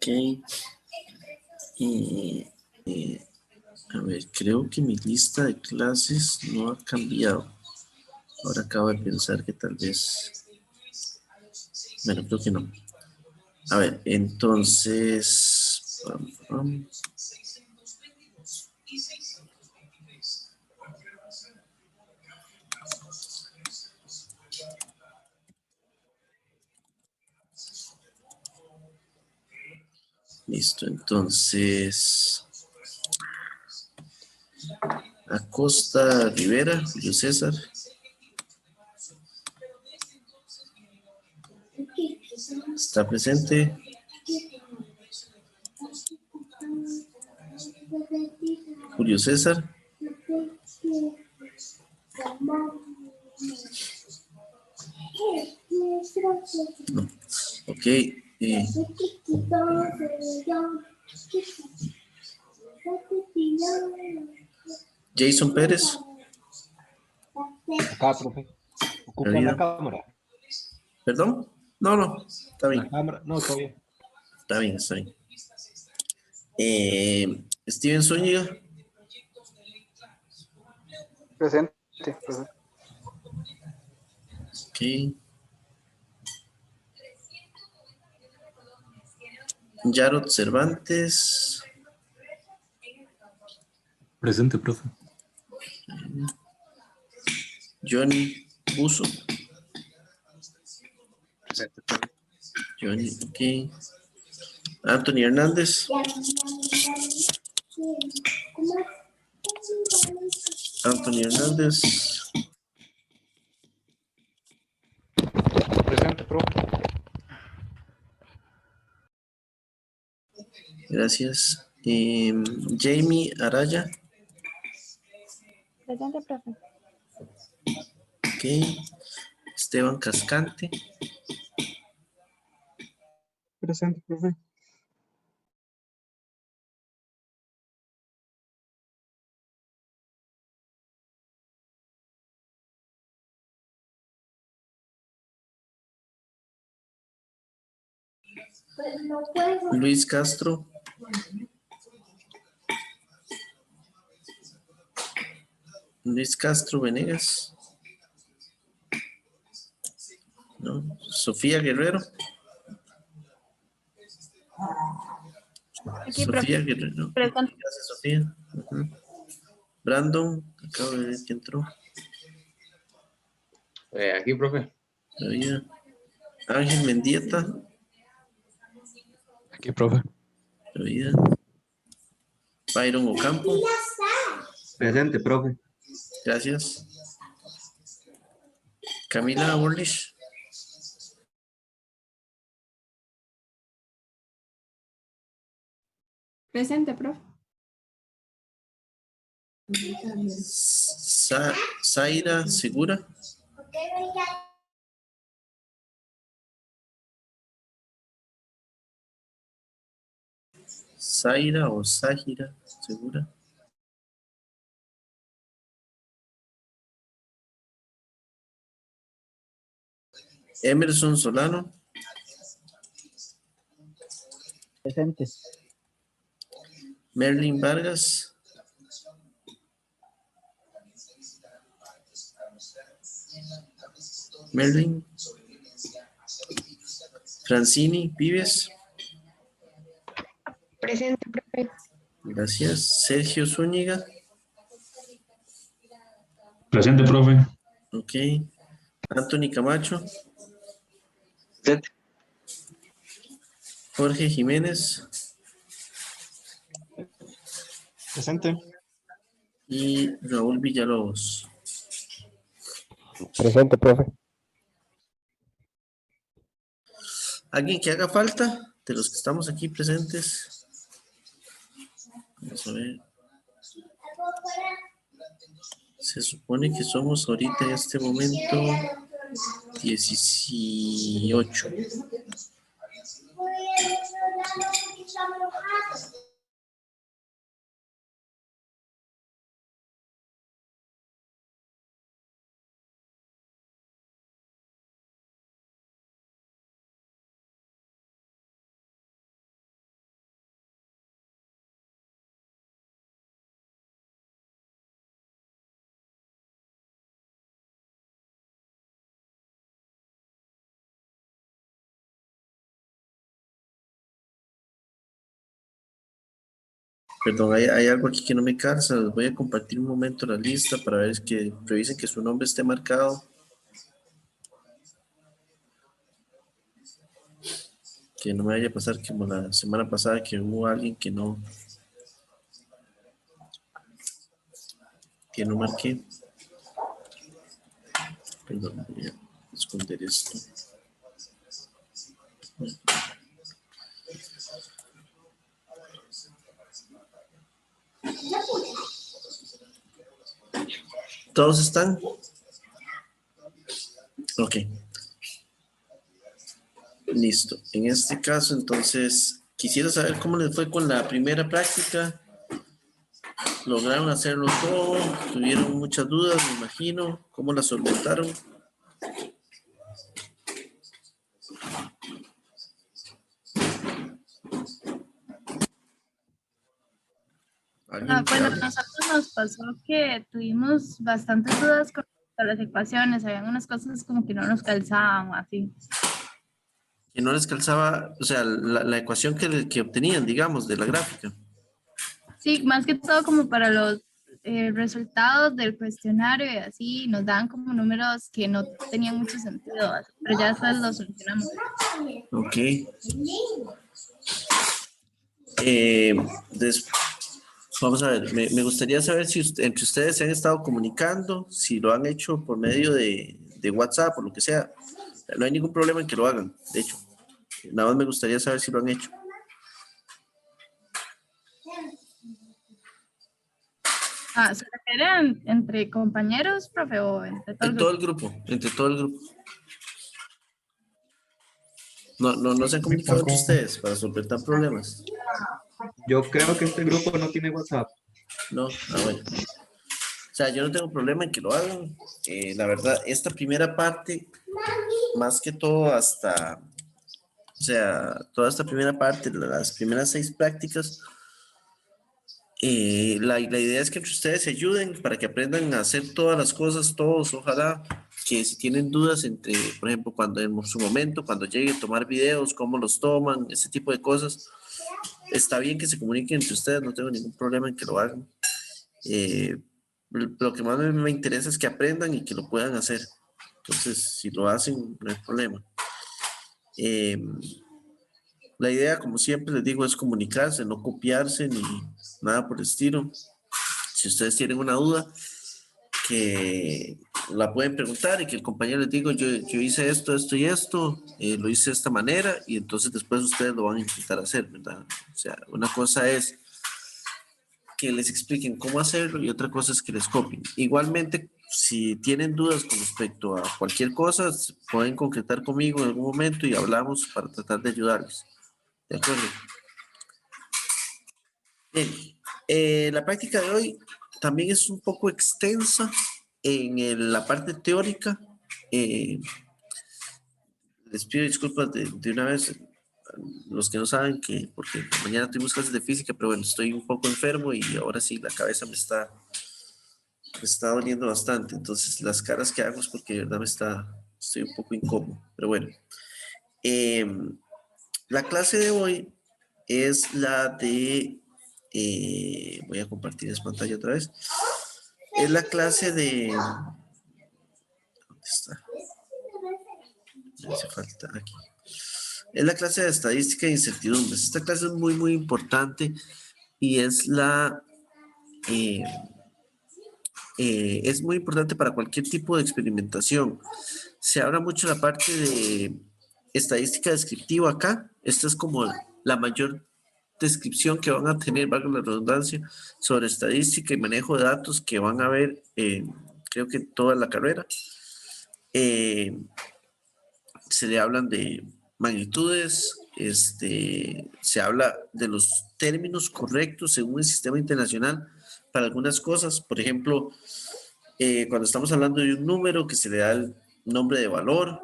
Ok. A ver, creo que mi lista de clases no ha cambiado. Ahora acabo de pensar que tal vez... Bueno, creo que no. A ver, entonces... Listo, entonces... Acosta Rivera, Julio César. Está presente. Julio César. No. Ok. Jason Pérez. Acá, profe. ¿Ocupan la David. cámara? ¿Perdón? No, no. Está La bien. cámara, no, todo bien. Está bien, está bien. Steven Zúñiga. Presente, profe. Ok. Yarod Cervantes. Presente, profe. Johnny Buzo. Presente, profe. Johnny, ok. Anthony Hernández. Anthony Hernández. Presente, profe. Gracias. Jamie Araya. Presente, profe. Ok. Esteban Cascante. Presente, profe. Luis Castro. Luis Castro Venegas. No. Sofía Guerrero. Aquí, Sofía profe. Guerrero. Presente. Gracias, Sofía. Ujú. Brandon. Acabo de ver que entró. Aquí, profe. Todavía. Ángel Mendieta. Aquí, profe. Todavía. Byron Ocampo. Presente, profe. Gracias. Camila Orlish. Presente, profe. Zaira Segura. Zaira o Zahira Segura. Emerson Solano. Presente. Merlin Vargas. Merlin. Francini Vives. Presente, profe. Gracias. Sergio Zúñiga. Presente, profe. Ok. Anthony Camacho. Presente. Jorge Jiménez. Presente. Y Raúl Villalobos. Presente, profe. ¿Alguien que haga falta de los que estamos aquí presentes? Vamos a ver. Se supone que somos ahorita en este momento 18. Perdón, hay algo aquí que no me calza. Les voy a compartir un momento la lista para ver que revisen que su nombre esté marcado. Que no me vaya a pasar como la semana pasada que hubo alguien que no marqué. Perdón, voy a esconder esto. ¿Todos están? Ok. Listo. En este caso, entonces, quisiera saber cómo les fue con la primera práctica. ¿Lograron hacerlo todo? ¿Tuvieron muchas dudas, me imagino? ¿Cómo las solventaron? ¿Alguien que Bueno, a hable? nosotros nos pasó que tuvimos bastantes dudas con respecto a las ecuaciones, habían unas cosas como que no nos calzaban o así. Que no les calzaba, o sea, la ecuación que obtenían, digamos, de la gráfica. Sí, más que todo como para los resultados del cuestionario y así, nos daban como números que no tenían mucho sentido, así, pero ya después los solucionamos. Ok. Vamos a ver, me gustaría saber si entre ustedes se han estado comunicando, si lo han hecho por medio de WhatsApp o lo que sea. No hay ningún problema en que lo hagan, de hecho. Nada más me gustaría saber si lo han hecho. ¿Se refieren entre compañeros, profe, o entre todo el En todo grupo? el grupo, entre todo el grupo. No se han comunicado entre ustedes para solventar problemas. Yo creo que este grupo no tiene WhatsApp. No, bueno. O sea, yo no tengo problema en que lo hagan. La verdad, esta primera parte, más que todo hasta, o sea, toda esta primera parte, las primeras 6 prácticas, la idea es que entre ustedes se ayuden para que aprendan a hacer todas las cosas, todos, ojalá que si tienen dudas entre, por ejemplo, cuando en su momento, cuando llegue a tomar videos, cómo los toman, ese tipo de cosas, está bien que se comuniquen entre ustedes, no tengo ningún problema en que lo hagan. Lo que más me interesa es que aprendan y que lo puedan hacer. Entonces, si lo hacen, no hay problema. La idea, como siempre les digo, es comunicarse, no copiarse ni nada por el estilo. Si ustedes tienen una duda, que la pueden preguntar y que el compañero les diga, yo hice esto, esto y esto, lo hice de esta manera y entonces después ustedes lo van a intentar hacer, ¿verdad? O sea, una cosa es que les expliquen cómo hacerlo y otra cosa es que les copien. Igualmente, si tienen dudas con respecto a cualquier cosa, pueden concretar conmigo en algún momento y hablamos para tratar de ayudarles. ¿De acuerdo? Bien. La práctica de hoy también es un poco extensa en la parte teórica. Eh, Les pido disculpas de una vez, los que no saben que, porque mañana tuvimos clases de física, pero bueno, estoy un poco enfermo y ahora sí la cabeza me está doliendo bastante. Entonces, las caras que hago es porque de verdad estoy un poco incómodo. Pero bueno, eh, la clase de hoy es la de, voy a compartir esa pantalla otra vez. Es la clase de, ¿dónde está? Me hace falta aquí. Es la clase de estadística e incertidumbres. Esta clase es muy, muy importante y eh, es muy importante para cualquier tipo de experimentación. Se habla mucho de la parte de estadística descriptiva acá. Esta es como la mayor descripción que van a tener, valga la redundancia, sobre estadística y manejo de datos que van a ver, creo que toda la carrera. Se le hablan de magnitudes, se habla de los términos correctos según el sistema internacional para algunas cosas. Por ejemplo, cuando estamos hablando de un número que se le da el nombre de valor,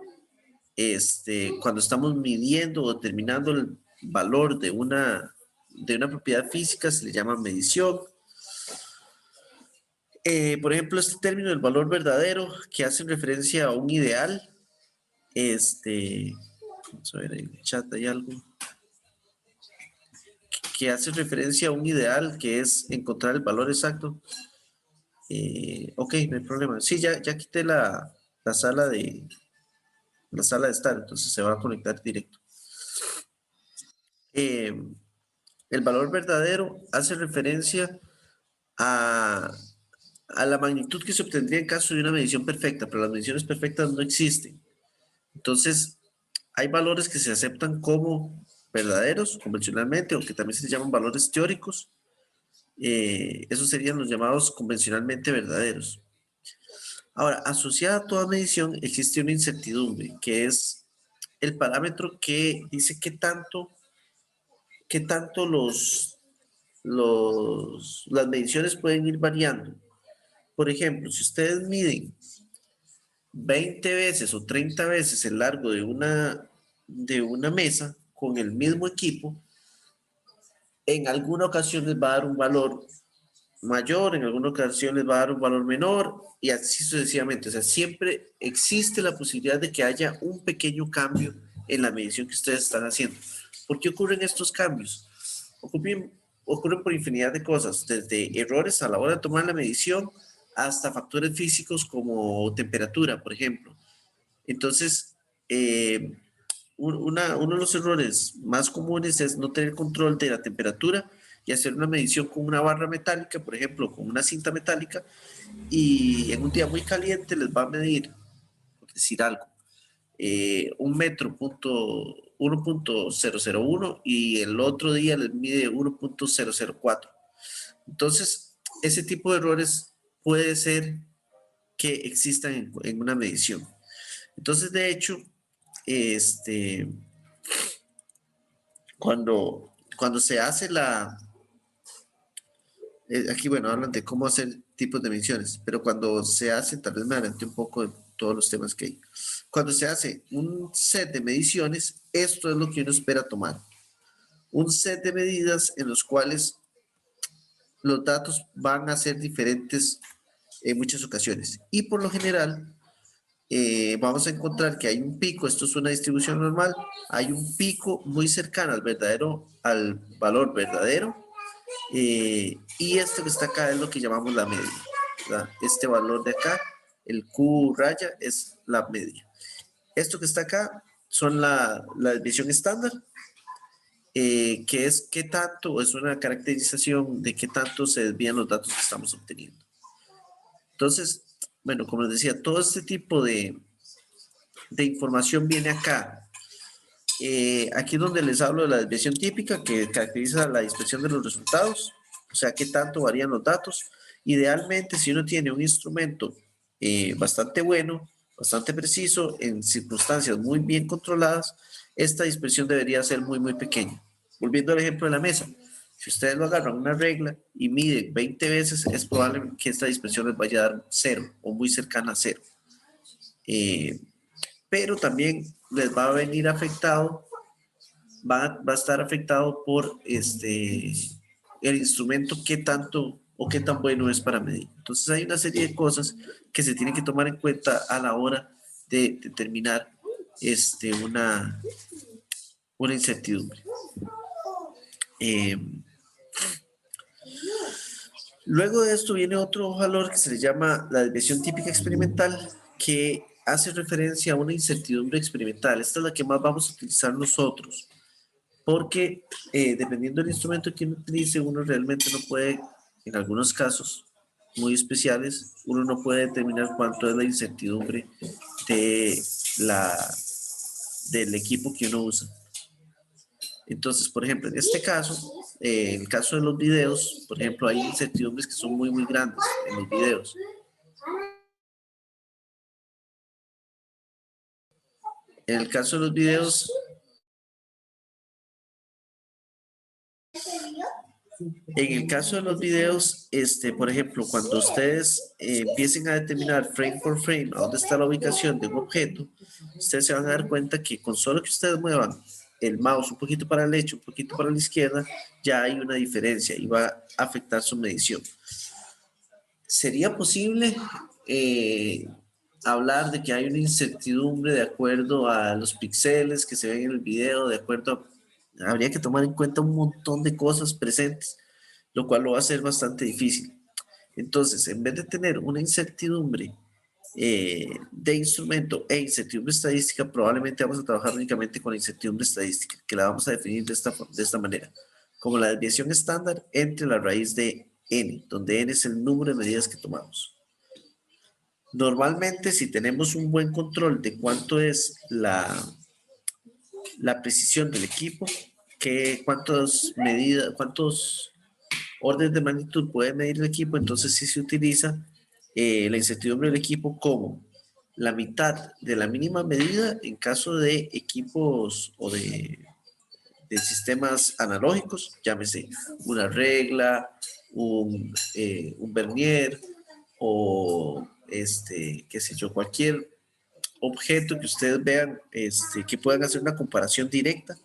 cuando estamos midiendo o determinando el valor de una propiedad física se le llama medición. Por ejemplo, este término del valor verdadero que hace referencia a un ideal, vamos a ver en el chat hay algo que hace referencia a un ideal que es encontrar el valor exacto. Ok, no hay problema. Sí, ya quité la sala de estar, entonces se va a conectar directo. El valor verdadero hace referencia a la magnitud que se obtendría en caso de una medición perfecta, pero las mediciones perfectas no existen. Entonces, hay valores que se aceptan como verdaderos convencionalmente, o que también se llaman valores teóricos. Esos serían los llamados convencionalmente verdaderos. Ahora, asociada a toda medición existe una incertidumbre, que es el parámetro que dice qué tanto las mediciones pueden ir variando. Por ejemplo, si ustedes miden 20 veces o 30 veces el largo de una mesa con el mismo equipo, en alguna ocasión les va a dar un valor mayor, en alguna ocasión les va a dar un valor menor y así sucesivamente. O sea, siempre existe la posibilidad de que haya un pequeño cambio en la medición que ustedes están haciendo. ¿Por qué ocurren estos cambios? Ocurren por infinidad de cosas, desde errores a la hora de tomar la medición hasta factores físicos como temperatura, por ejemplo. Entonces, uno de los errores más comunes es no tener control de la temperatura y hacer una medición con una barra metálica, por ejemplo, con una cinta metálica, y en un día muy caliente les va a medir, por decir algo, un metro punto 1.001 y el otro día les mide 1.004. Entonces, ese tipo de errores puede ser que existan en una medición. Entonces, de hecho, cuando se hace aquí, bueno, hablan de cómo hacer tipos de mediciones, pero cuando se hace, tal vez me adelanté un poco de todos los temas que hay. Cuando se hace un set de mediciones, esto es lo que uno espera tomar. Un set de medidas en los cuales los datos van a ser diferentes en muchas ocasiones. Y por lo general, vamos a encontrar que hay un pico, esto es una distribución normal, hay un pico muy cercano al valor verdadero, y esto que está acá es lo que llamamos la media, ¿verdad? Este valor de acá, el Q raya, es la media. Esto que está acá son la desviación estándar, que es qué tanto, es una caracterización de qué tanto se desvían los datos que estamos obteniendo. Entonces, bueno, como les decía, todo este tipo de información viene acá. Aquí es donde les hablo de la desviación típica, que caracteriza la dispersión de los resultados, o sea, qué tanto varían los datos. Idealmente, si uno tiene un instrumento bastante bueno, bastante preciso, en circunstancias muy bien controladas, esta dispersión debería ser muy, muy pequeña. Volviendo al ejemplo de la mesa, si ustedes lo agarran una regla y miden 20 veces, es probable que esta dispersión les vaya a dar 0 o muy cercana a 0. Pero también les va a venir afectado, va a estar afectado por el instrumento, qué tanto o qué tan bueno es para medir. Entonces hay una serie de cosas que se tienen que tomar en cuenta a la hora de determinar una incertidumbre. Luego de esto viene otro valor que se le llama la desviación típica experimental, que hace referencia a una incertidumbre experimental. Esta es la que más vamos a utilizar nosotros, porque dependiendo del instrumento que uno utilice, uno realmente no puede, en algunos casos muy especiales, uno no puede determinar cuánto es la incertidumbre del equipo que uno usa. Entonces, por ejemplo, en este caso, en el caso de los videos, por ejemplo, hay incertidumbres que son muy, muy grandes en los videos. En el caso de los videos, por ejemplo, cuando ustedes empiecen a determinar frame por frame a dónde está la ubicación de un objeto, ustedes se van a dar cuenta que con solo que ustedes muevan el mouse un poquito para la derecha, un poquito para la izquierda, ya hay una diferencia y va a afectar su medición. ¿Sería posible hablar de que hay una incertidumbre de acuerdo a los píxeles que se ven en el video, de acuerdo a habría que tomar en cuenta un montón de cosas presentes, lo cual lo va a hacer bastante difícil. Entonces, en vez de tener una incertidumbre de instrumento e incertidumbre estadística, probablemente vamos a trabajar únicamente con la incertidumbre estadística, que la vamos a definir de esta manera, como la desviación estándar entre la raíz de n, donde n es el número de medidas que tomamos. Normalmente, si tenemos un buen control de cuánto es la precisión del equipo, cuántos órdenes de magnitud puede medir el equipo, entonces sí se utiliza la incertidumbre del equipo como la mitad de la mínima medida en caso de equipos o de sistemas analógicos, llámese una regla, un vernier o qué sé yo, cualquier objeto que ustedes vean que puedan hacer una comparación directa.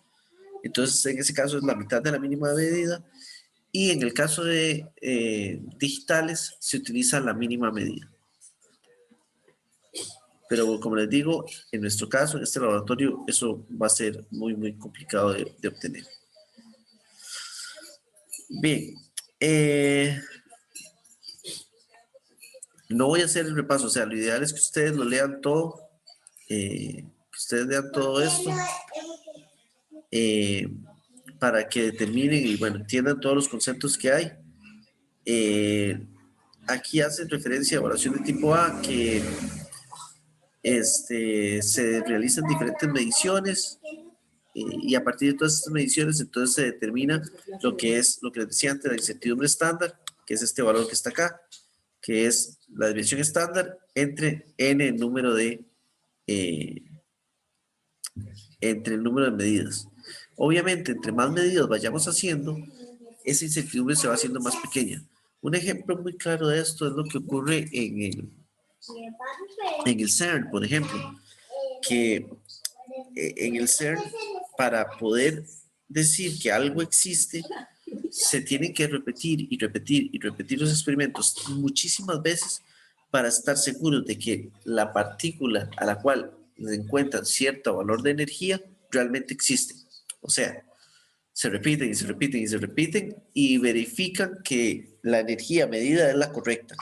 Entonces en ese caso es la mitad de la mínima medida, y en el caso de digitales se utiliza la mínima medida. Pero como les digo, en nuestro caso, en este laboratorio, eso va a ser muy, muy complicado de obtener. Bien. No voy a hacer el repaso, o sea, lo ideal es que ustedes lo lean todo, que ustedes lean todo esto, para que determinen y, bueno, entiendan todos los conceptos que hay. Aquí hacen referencia a evaluación de tipo A, que se realizan diferentes mediciones y a partir de todas estas mediciones entonces se determina lo que les decía antes, la incertidumbre estándar, que es este valor que está acá, que es la desviación estándar entre n el número de medidas. Obviamente, entre más medidas vayamos haciendo, esa incertidumbre se va haciendo más pequeña. Un ejemplo muy claro de esto es lo que ocurre en el CERN, por ejemplo, que en el CERN, para poder decir que algo existe, se tienen que repetir y repetir y repetir los experimentos muchísimas veces para estar seguros de que la partícula a la cual le encuentran cierto valor de energía realmente existe. O sea, se repiten y se repiten y se repiten y verifican que la energía medida es la correcta.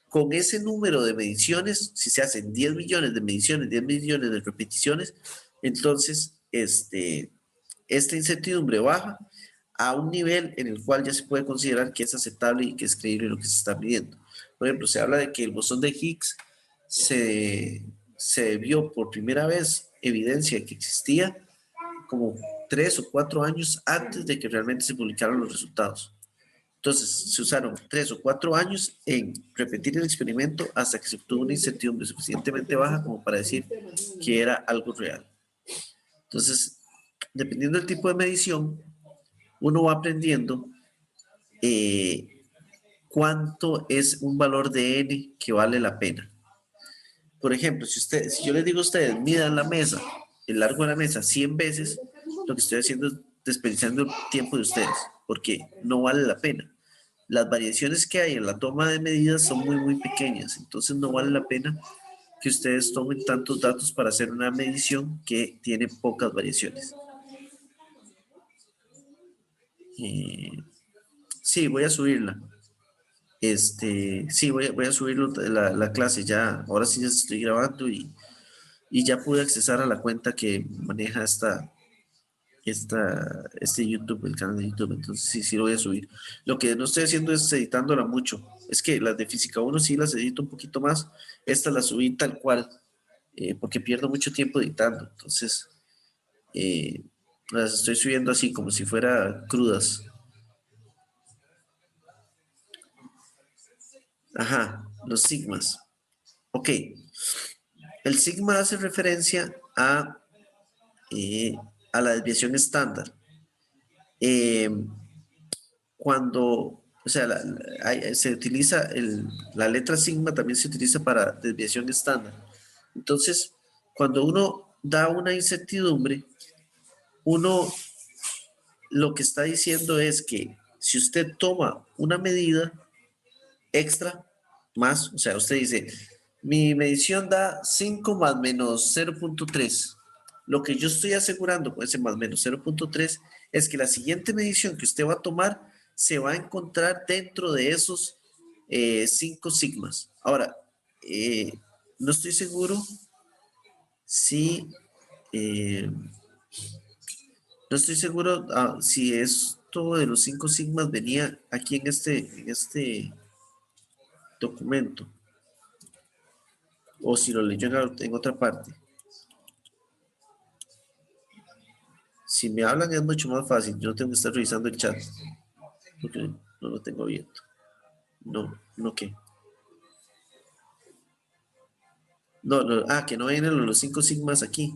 Con ese número de mediciones, si se hacen 10 millones de mediciones, 10 millones de repeticiones, entonces esta incertidumbre baja a un nivel en el cual ya se puede considerar que es aceptable y que es creíble lo que se está midiendo. Por ejemplo, se habla de que el bosón de Higgs se vio por primera vez evidencia de que existía como 3 o 4 años antes de que realmente se publicaran los resultados. Entonces, se usaron 3 o 4 años en repetir el experimento hasta que se obtuvo una incertidumbre suficientemente baja como para decir que era algo real. Entonces, dependiendo del tipo de medición, uno va aprendiendo cuánto es un valor de n que vale la pena. Por ejemplo, si yo les digo a ustedes, midan la mesa, el largo de la mesa 100 veces, lo que estoy haciendo es desperdiciando el tiempo de ustedes, porque no vale la pena. Las variaciones que hay en la toma de medidas son muy, muy pequeñas, entonces no vale la pena que ustedes tomen tantos datos para hacer una medición que tiene pocas variaciones. Sí, voy a subirla. Sí, voy a subir la clase ya. Ahora sí ya estoy grabando y ya pude accesar a la cuenta que maneja este YouTube, el canal de YouTube. Entonces sí lo voy a subir. Lo que no estoy haciendo es editándola mucho. Es que las de Física 1 sí las edito un poquito más. Esta la subí tal cual, porque pierdo mucho tiempo editando. Entonces, las estoy subiendo así como si fuera crudas. Ajá, los sigmas. Ok. El sigma hace referencia a la desviación estándar. Cuando, o sea, se utiliza la letra sigma también se utiliza para desviación estándar. Entonces, cuando uno da una incertidumbre, uno lo que está diciendo es que si usted toma una medida extra, más, o sea, usted dice, mi medición da 5 más menos 0.3. Lo que yo estoy asegurando con ese más menos 0.3 es que la siguiente medición que usted va a tomar se va a encontrar dentro de esos 5 sigmas. Ahora, no estoy seguro si... no estoy seguro si esto de los 5 sigmas venía aquí en este documento o si lo leyó en otra parte. Si me hablan es mucho más fácil. Yo no tengo que estar revisando el chat porque no lo tengo abierto. No, ¿qué? No, que no vienen los 5 sigmas aquí.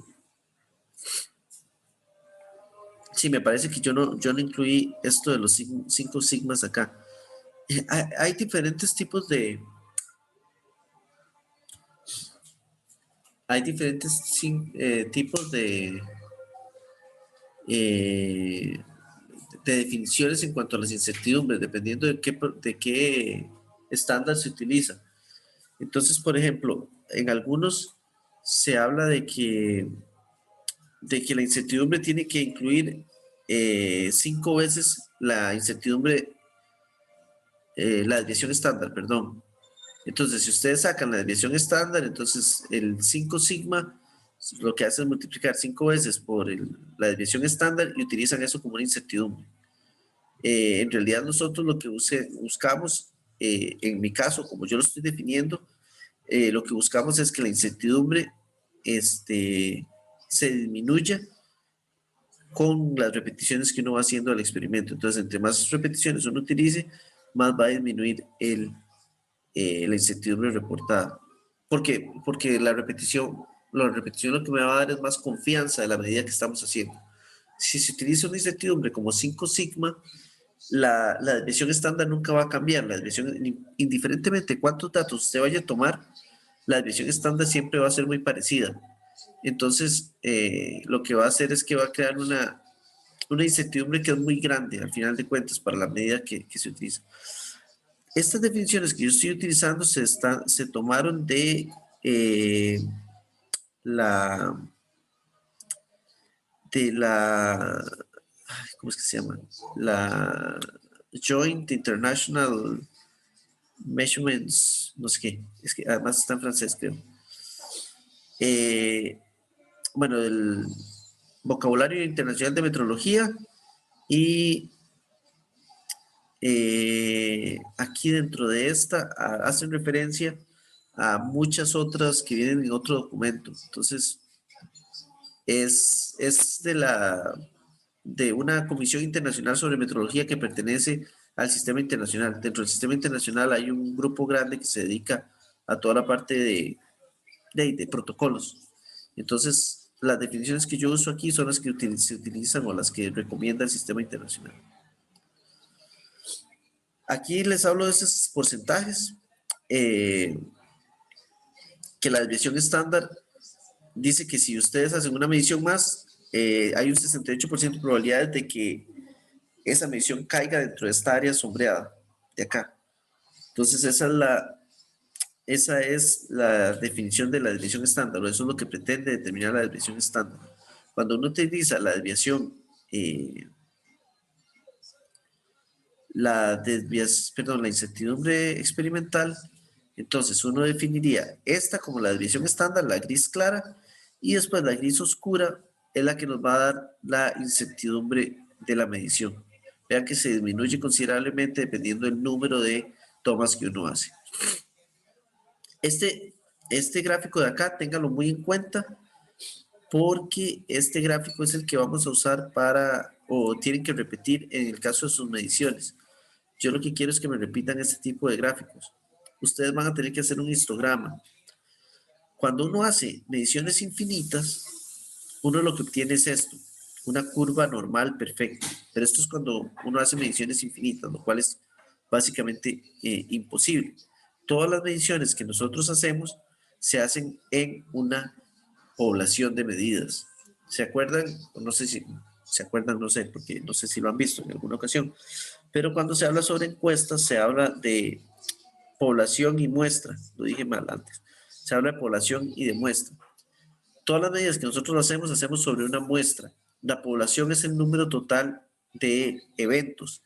Sí, me parece que yo no incluí esto de los 5 sigmas acá. Hay diferentes tipos de... Hay diferentes tipos de definiciones en cuanto a las incertidumbres, dependiendo de qué estándar se utiliza. Entonces, por ejemplo, en algunos se habla de que la incertidumbre tiene que incluir 5 veces la incertidumbre, la desviación estándar, perdón. Entonces, si ustedes sacan la desviación estándar, entonces el 5 sigma lo que hace es multiplicar 5 veces por la desviación estándar y utilizan eso como una incertidumbre. En realidad nosotros lo que buscamos, en mi caso, como yo lo estoy definiendo, lo que buscamos es que la incertidumbre se disminuya con las repeticiones que uno va haciendo al experimento. Entonces, entre más repeticiones uno utilice, más va a disminuir la incertidumbre reportada. ¿Por qué? Porque la repetición lo que me va a dar es más confianza de la medida que estamos haciendo. Si se utiliza una incertidumbre como 5 sigma, la desviación estándar nunca va a cambiar. La desviación, indiferentemente cuántos datos usted vaya a tomar, la desviación estándar siempre va a ser muy parecida. Entonces, lo que va a hacer es que va a crear una incertidumbre que es muy grande, al final de cuentas, para la medida que se utiliza. Estas definiciones que yo estoy utilizando se tomaron de ¿cómo es que se llama? La Joint International Measurements, no sé qué, es que además está en francés, creo. Bueno, el vocabulario internacional de metrología y aquí dentro de esta hacen referencia a muchas otras que vienen en otro documento. Entonces, es de una comisión internacional sobre metrología que pertenece al sistema internacional. Dentro del sistema internacional hay un grupo grande que se dedica a toda la parte de protocolos. Entonces, las definiciones que yo uso aquí son las que se utilizan o las que recomienda el sistema internacional. Aquí les hablo de esos porcentajes, que la desviación estándar dice que si ustedes hacen una medición más, hay un 68% de probabilidades de que esa medición caiga dentro de esta área sombreada de acá. Entonces esa es la definición de la desviación estándar, o eso es lo que pretende determinar la desviación estándar. Cuando uno utiliza la desviación, la incertidumbre experimental, entonces uno definiría esta como la desviación estándar, la gris clara, y después la gris oscura es la que nos va a dar la incertidumbre de la medición. Vean que se disminuye considerablemente dependiendo del número de tomas que uno hace. Este gráfico de acá, téngalo muy en cuenta, porque este gráfico es el que vamos a usar o tienen que repetir en el caso de sus mediciones. Yo lo que quiero es que me repitan este tipo de gráficos. Ustedes van a tener que hacer un histograma. Cuando uno hace mediciones infinitas, uno lo que obtiene es esto, una curva normal perfecta. Pero esto es cuando uno hace mediciones infinitas, lo cual es básicamente imposible. Todas las mediciones que nosotros hacemos se hacen en una población de medidas. ¿Se acuerdan? No sé si se acuerdan, no sé, porque no sé si lo han visto en alguna ocasión. Pero cuando se habla sobre encuestas, se habla de población y muestra. Lo dije mal antes. Se habla de población y de muestra. todas las medidas que nosotros hacemos sobre una muestra. La población es el número total de eventos.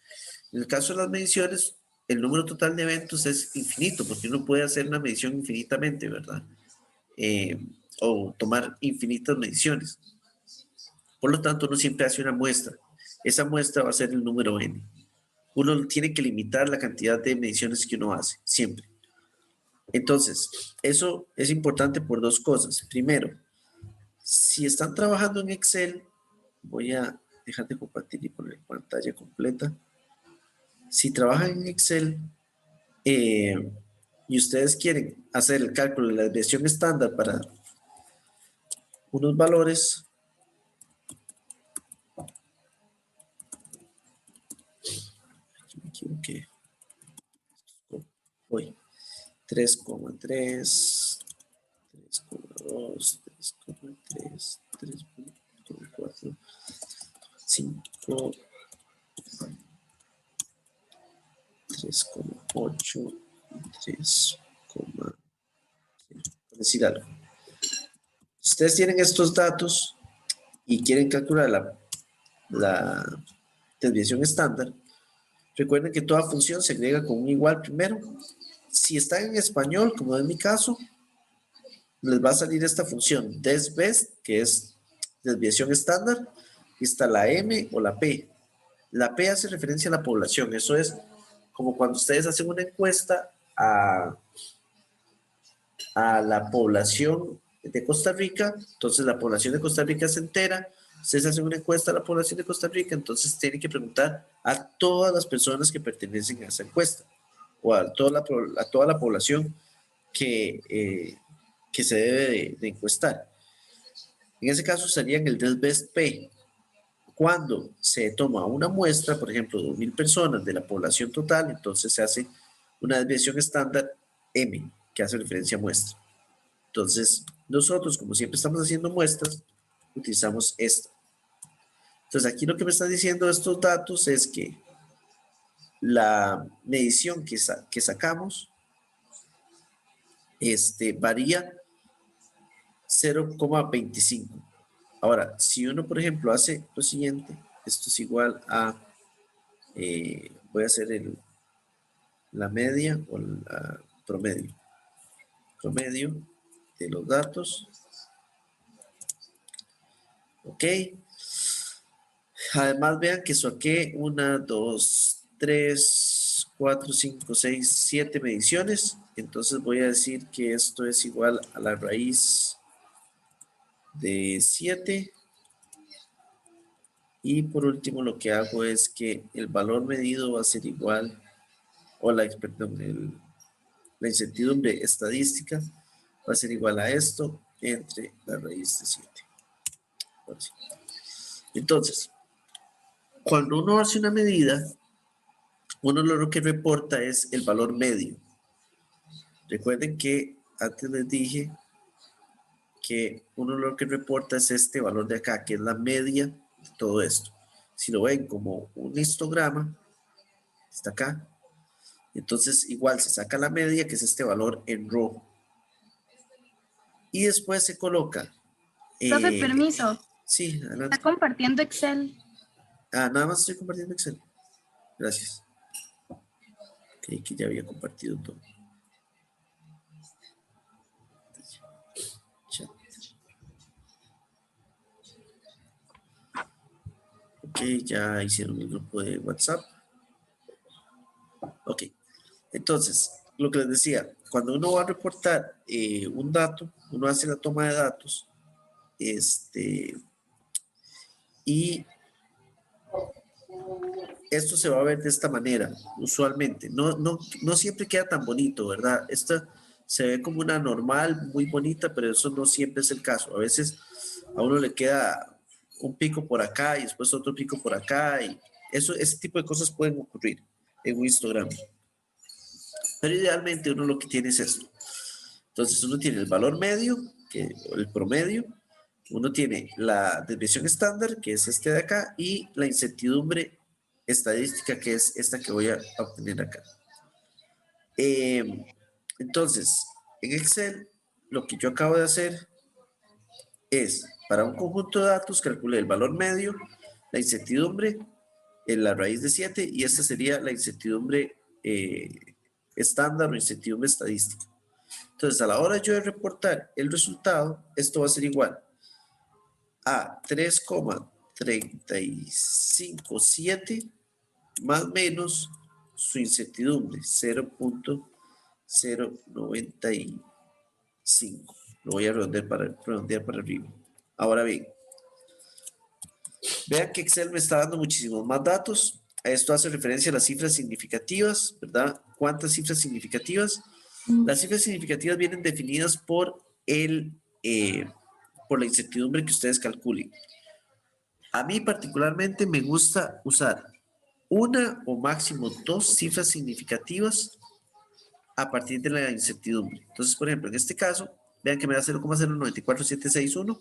En el caso de las mediciones, el número total de eventos es infinito, porque uno puede hacer una medición infinitamente, ¿verdad? O tomar infinitas mediciones. Por lo tanto, uno siempre hace una muestra. Esa muestra va a ser el número n. Uno tiene que limitar la cantidad de mediciones que uno hace, siempre. Entonces, eso es importante por dos cosas. Primero, si están trabajando en Excel, voy a dejar de compartir y poner pantalla completa. Si trabajan en Excel y ustedes quieren hacer el cálculo de la desviación estándar para unos valores, aquí me equivoqué. Voy 3,3, 3,2, 3,3, 3,4, 5, 3,8, 3, por decir algo. Si ustedes tienen estos datos y quieren calcular la desviación estándar, recuerden que toda función se agrega con un igual primero. Si está en español, como es mi caso, les va a salir esta función desbest, que es desviación estándar, y está la M o la P. La P hace referencia a la población. Eso es como cuando ustedes hacen una encuesta a la población de Costa Rica. Entonces la población de Costa Rica se entera. Ustedes hacen una encuesta a la población de Costa Rica, entonces tienen que preguntar a todas las personas que pertenecen a esa encuesta o a toda la población que se debe de encuestar. En ese caso serían el desbest P. Cuando se toma una muestra, por ejemplo, 2,000 personas de la población total, entonces se hace una desviación estándar M, que hace referencia a muestra. Entonces, nosotros, como siempre estamos haciendo muestras, utilizamos esta. Entonces, aquí lo que me está diciendo estos datos es que la medición que sacamos varía 0,25. Ahora, si uno, por ejemplo, hace lo siguiente, esto es igual a, voy a hacer la media o la promedio de los datos. Ok. Además, vean que saqué 1, 2, 3, 4, 5, 6, 7 mediciones. Entonces voy a decir que esto es igual a la raíz de 7. Y por último lo que hago es que el valor medido va a ser igual, o la incertidumbre estadística va a ser igual a esto entre la raíz de 7. Entonces, cuando uno hace una medida, uno lo que reporta es el valor medio. Recuerden que antes les dije que uno lo que reporta es este valor de acá, que es la media de todo esto. Si lo ven como un histograma, está acá. Entonces, igual se saca la media, que es este valor en rojo. Y después se coloca. Profe, permiso. Sí, adelante. Está compartiendo Excel. Nada más estoy compartiendo Excel. Gracias. Creí que ya había compartido todo. Chat. Ok, ya hicieron el grupo de WhatsApp. Ok, entonces, lo que les decía, cuando uno va a reportar un dato, uno hace la toma de datos, y esto se va a ver de esta manera, usualmente. No siempre queda tan bonito, ¿verdad? Esta se ve como una normal, muy bonita, pero eso no siempre es el caso. A veces a uno le queda un pico por acá y después otro pico por acá, y ese tipo de cosas pueden ocurrir en un histograma. Pero idealmente uno lo que tiene es esto. Entonces uno tiene el valor medio, el promedio, uno tiene la desviación estándar, que es este de acá, y la incertidumbre estadística, que es esta que voy a obtener acá. Entonces, en Excel, lo que yo acabo de hacer es, para un conjunto de datos, calcule el valor medio, la incertidumbre, en la raíz de 7, y esta sería la incertidumbre estándar o incertidumbre estadística. Entonces, a la hora yo de reportar el resultado, esto va a ser igual a 3,357 más menos su incertidumbre, 0,095. Lo voy a redondear para arriba. Ahora bien, vean que Excel me está dando muchísimos más datos. A esto hace referencia a las cifras significativas, ¿verdad? ¿Cuántas cifras significativas? Las cifras significativas vienen definidas por la incertidumbre que ustedes calculen. A mí particularmente me gusta usar una o máximo dos cifras significativas a partir de la incertidumbre. Entonces, por ejemplo, en este caso, vean que me da 0,094761.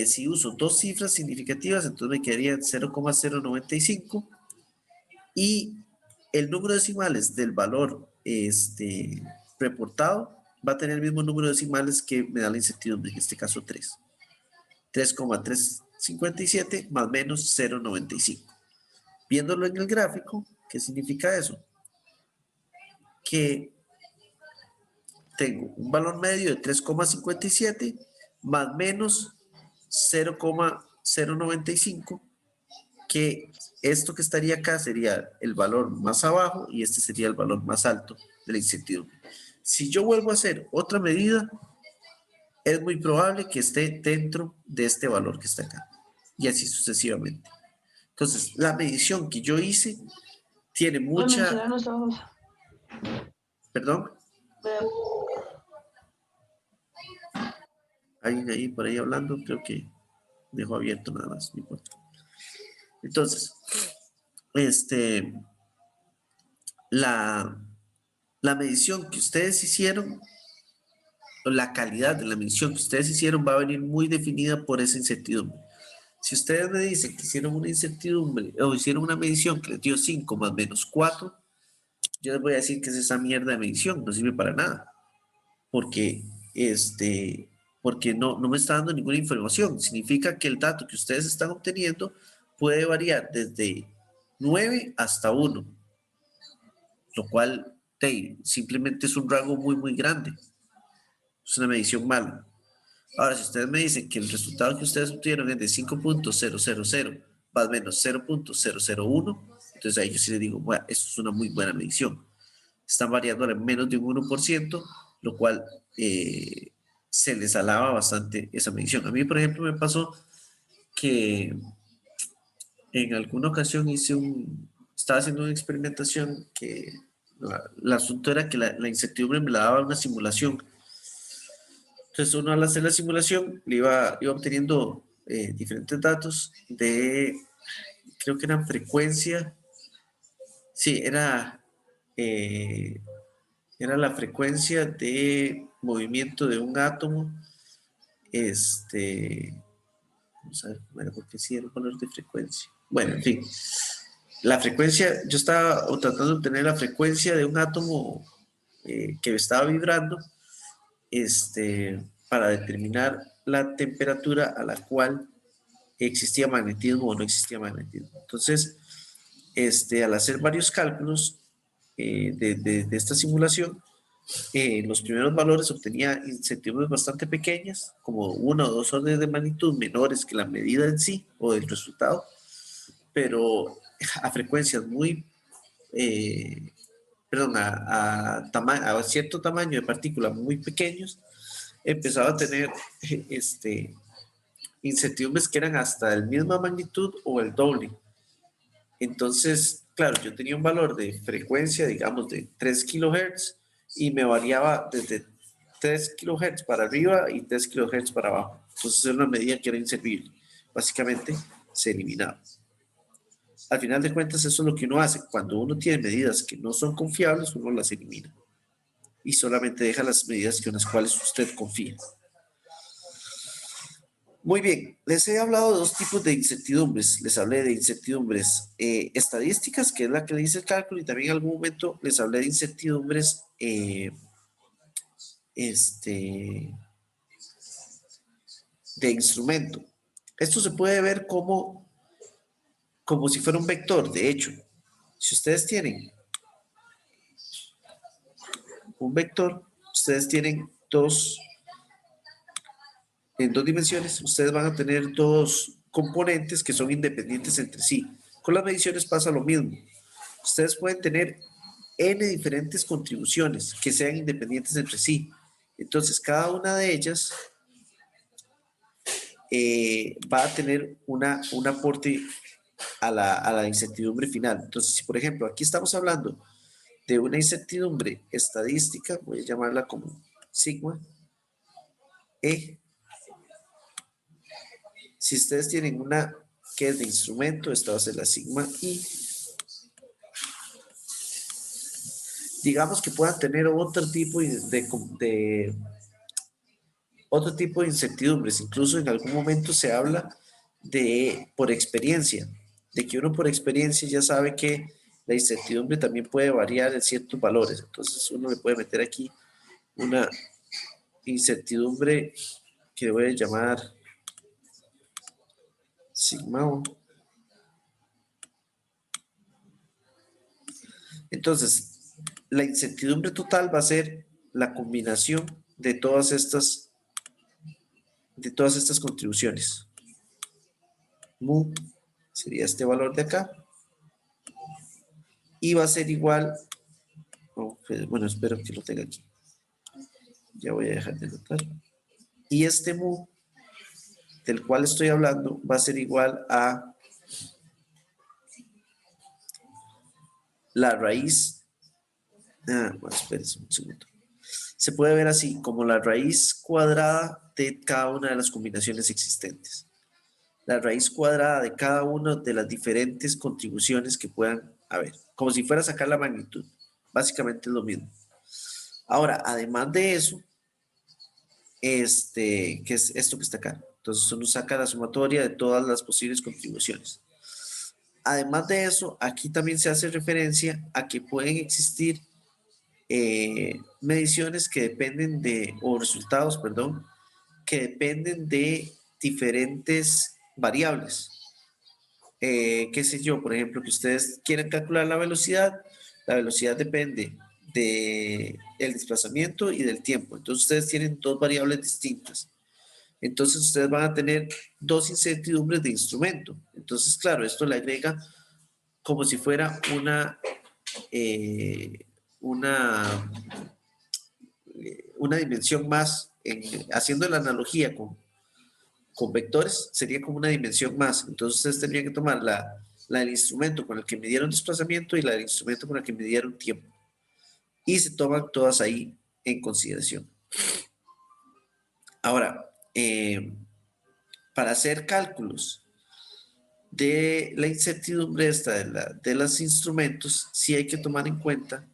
Si uso dos cifras significativas, entonces me quedaría 0,095 y el número de decimales del valor reportado va a tener el mismo número de decimales que me da la incertidumbre, en este caso 3. 3,357 más menos 0,95. Viéndolo en el gráfico, ¿qué significa eso? Que tengo un valor medio de 3,57 más menos 0,095, que esto que estaría acá sería el valor más abajo y este sería el valor más alto de la incertidumbre. Si yo vuelvo a hacer otra medida, es muy probable que esté dentro de este valor que está acá y así sucesivamente. Entonces, la medición que yo hice tiene mucha... Perdón. Alguien ahí por ahí hablando, creo que dejó abierto nada más, no importa. Entonces, la medición que ustedes hicieron, la calidad de la medición que ustedes hicieron va a venir muy definida por esa incertidumbre. Si ustedes me dicen que hicieron una incertidumbre o hicieron una medición que les dio 5 más menos 4, yo les voy a decir que es esa mierda de medición, no sirve para nada. Porque, porque no me está dando ninguna información. Significa que el dato que ustedes están obteniendo puede variar desde 9 hasta 1, lo cual simplemente es un rango muy, muy grande. Es una medición mala. Ahora, si ustedes me dicen que el resultado que ustedes obtuvieron es de 5.000 más menos 0.001, entonces ahí yo sí les digo, bueno, esto es una muy buena medición. Están variando a menos de un 1%, lo cual se les alaba bastante esa medición. A mí, por ejemplo, me pasó que en alguna ocasión estaba haciendo una experimentación que el asunto era que la incertidumbre me la daba una simulación. Entonces uno al hacer la simulación le iba obteniendo diferentes datos de, creo que eran frecuencia, sí, era la frecuencia de movimiento de un átomo, vamos a ver, bueno, porque sí era un valor de frecuencia. Bueno, en fin, la frecuencia, yo estaba tratando de obtener la frecuencia de un átomo que estaba vibrando, para determinar la temperatura a la cual existía magnetismo o no existía magnetismo. Entonces, al hacer varios cálculos de esta simulación, los primeros valores obtenía incertidumbres bastante pequeñas, como 1 o 2 órdenes de magnitud menores que la medida en sí o del resultado, pero a frecuencias muy, a cierto tamaño de partículas muy pequeños, empezaba a tener incertidumbres que eran hasta la misma magnitud o el doble. Entonces, claro, yo tenía un valor de frecuencia, digamos, de 3 kHz y me variaba desde 3 kHz para arriba y 3 kHz para abajo. Entonces era una medida que era inservible. Básicamente se eliminaba. Al final de cuentas, eso es lo que uno hace. Cuando uno tiene medidas que no son confiables, uno las elimina. Y solamente deja las medidas con las cuales usted confía. Muy bien, les he hablado de dos tipos de incertidumbres. Les hablé de incertidumbres estadísticas, que es la que le dice el cálculo, y también en algún momento les hablé de incertidumbres de instrumento. Esto se puede ver como si fuera un vector. De hecho, si ustedes tienen un vector, ustedes tienen en dos dimensiones, ustedes van a tener dos componentes que son independientes entre sí. Con las mediciones pasa lo mismo. Ustedes pueden tener n diferentes contribuciones que sean independientes entre sí. Entonces, cada una de ellas va a tener un aporte a la incertidumbre final. Entonces, si por ejemplo aquí estamos hablando de una incertidumbre estadística, voy a llamarla como sigma E. Si ustedes tienen una que es de instrumento, esta va a ser la sigma I. Digamos que puedan tener otro tipo otro tipo de incertidumbres. Incluso en algún momento se habla de por experiencia, de que uno por experiencia ya sabe que la incertidumbre también puede variar en ciertos valores. Entonces uno le puede meter aquí una incertidumbre que voy a llamar sigma O. Entonces, la incertidumbre total va a ser la combinación de todas estas contribuciones. Mu sería este valor de acá. Y va a ser igual, bueno, espero que lo tenga aquí. Ya voy a dejar de notar. Y este mu, del cual estoy hablando, va a ser igual a la raíz. Bueno, espérense un segundo. Se puede ver así, como la raíz cuadrada de cada una de las combinaciones existentes. La raíz cuadrada de cada una de las diferentes contribuciones que puedan haber. Como si fuera a sacar la magnitud. Básicamente es lo mismo. Ahora, además de eso, que es esto que está acá. Entonces uno saca la sumatoria de todas las posibles contribuciones. Además de eso, aquí también se hace referencia a que pueden existir mediciones que dependen o resultados, perdón, que dependen de diferentes variables. Qué sé yo, por ejemplo, que ustedes quieran calcular la velocidad depende del desplazamiento y del tiempo. Entonces ustedes tienen dos variables distintas. Entonces ustedes van a tener dos incertidumbres de instrumento. Entonces, claro, esto le agrega como si fuera una dimensión más, haciendo la analogía con vectores, sería como una dimensión más. Entonces ustedes tendrían que tomar la del instrumento con el que midieron desplazamiento y la del instrumento con el que midieron tiempo. Y se toman todas ahí en consideración. Ahora, para hacer cálculos de la incertidumbre esta de los instrumentos, sí hay que tomar en cuenta.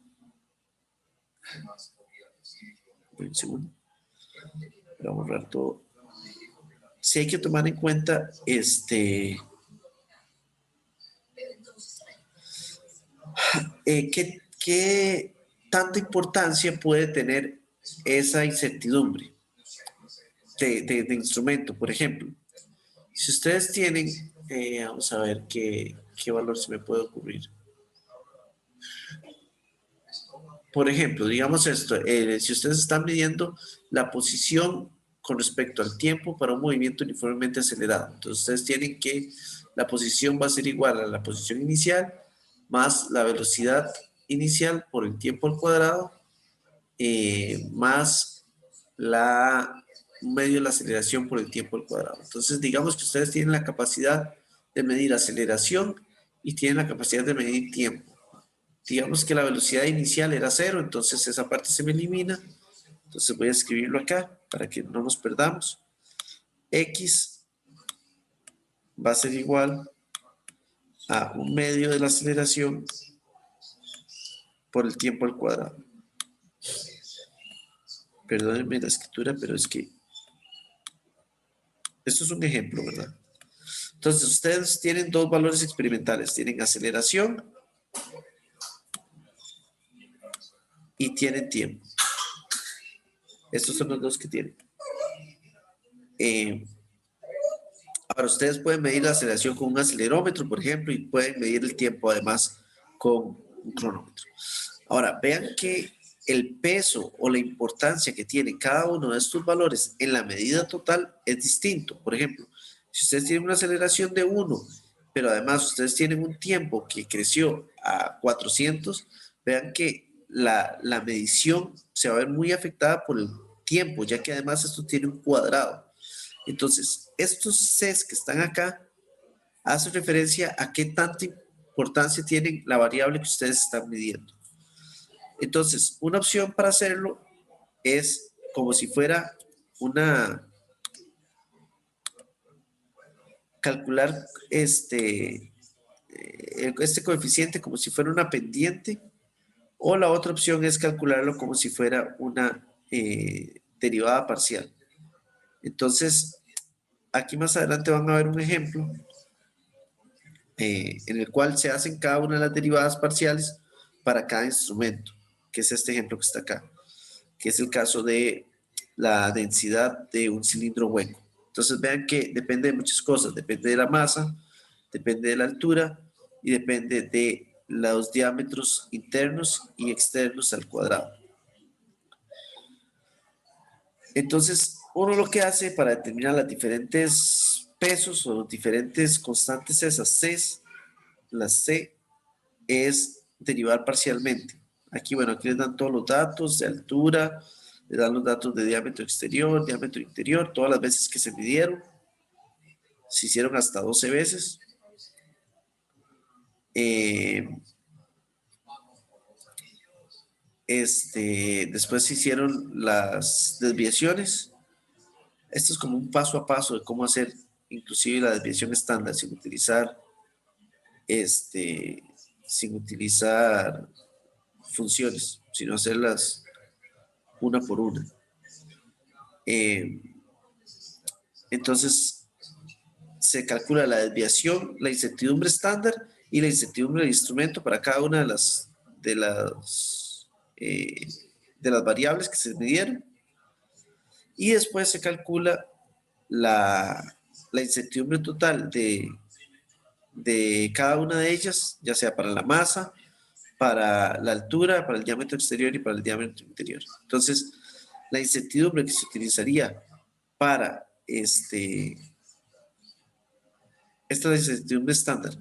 Un segundo. Vamos a borrar todo. Sí hay que tomar en cuenta qué tanta importancia puede tener esa incertidumbre de instrumento. Por ejemplo, si ustedes tienen, vamos a ver qué valor se me puede ocurrir. Por ejemplo, digamos esto, si ustedes están midiendo la posición con respecto al tiempo para un movimiento uniformemente acelerado, entonces ustedes tienen que la posición va a ser igual a la posición inicial más la velocidad inicial por el tiempo al cuadrado más un medio de la aceleración por el tiempo al cuadrado. Entonces, digamos que ustedes tienen la capacidad de medir aceleración y tienen la capacidad de medir tiempo. Digamos que la velocidad inicial era 0, entonces esa parte se me elimina. Entonces voy a escribirlo acá para que no nos perdamos. X va a ser igual a un medio de la aceleración por el tiempo al cuadrado. Perdónenme la escritura, pero es que esto es un ejemplo, ¿verdad? Entonces, ustedes tienen dos valores experimentales. Tienen aceleración y tienen tiempo. Estos son los dos que tienen. Ahora, ustedes pueden medir la aceleración con un acelerómetro, por ejemplo, y pueden medir el tiempo además con un cronómetro. Ahora, vean que el peso o la importancia que tiene cada uno de estos valores en la medida total es distinto. Por ejemplo, si ustedes tienen una aceleración de 1, pero además ustedes tienen un tiempo que creció a 400, vean que la medición se va a ver muy afectada por el tiempo, ya que además esto tiene un cuadrado. Entonces, estos Cs que están acá hacen referencia a qué tanta importancia tiene la variable que ustedes están midiendo. Entonces, una opción para hacerlo es como si fuera calcular este coeficiente como si fuera una pendiente, o la otra opción es calcularlo como si fuera una derivada parcial. Entonces, aquí más adelante van a ver un ejemplo en el cual se hacen cada una de las derivadas parciales para cada instrumento, que es este ejemplo que está acá, que es el caso de la densidad de un cilindro hueco. Entonces vean que depende de muchas cosas, depende de la masa, depende de la altura y depende de los diámetros internos y externos al cuadrado. Entonces, uno lo que hace para determinar los diferentes pesos o los diferentes constantes esas Cs, las C, es derivar parcialmente. Aquí, bueno, aquí les dan todos los datos de altura, les dan los datos de diámetro exterior, diámetro interior, todas las veces que se midieron. Se hicieron hasta 12 veces. Después se hicieron las desviaciones. Esto es como un paso a paso de cómo hacer inclusive la desviación estándar sin utilizar funciones, sino hacerlas una por una. Entonces se calcula la desviación, la incertidumbre estándar y la incertidumbre del instrumento para cada una de las variables que se midieron, y después se calcula la incertidumbre total de cada una de ellas, ya sea para la masa, para la altura, para el diámetro exterior y para el diámetro interior. Entonces, la incertidumbre que se utilizaría para esta es la incertidumbre estándar.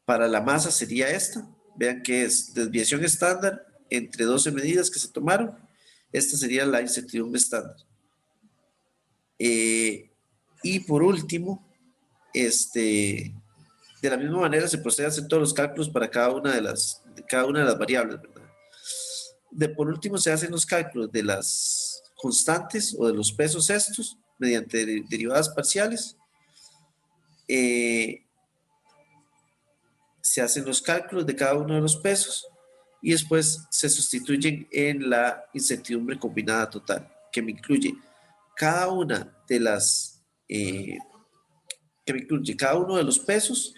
Para la masa sería esta. Vean que es desviación estándar entre 12 medidas que se tomaron. Esta sería la incertidumbre estándar. Y por último, de la misma manera se procede a hacer todos los cálculos para cada una de las variables, ¿verdad? Por último, se hacen los cálculos de las constantes o de los pesos estos mediante derivadas parciales. Se hacen los cálculos de cada uno de los pesos y después se sustituyen en la incertidumbre combinada total, que me incluye cada una de las cada uno de los pesos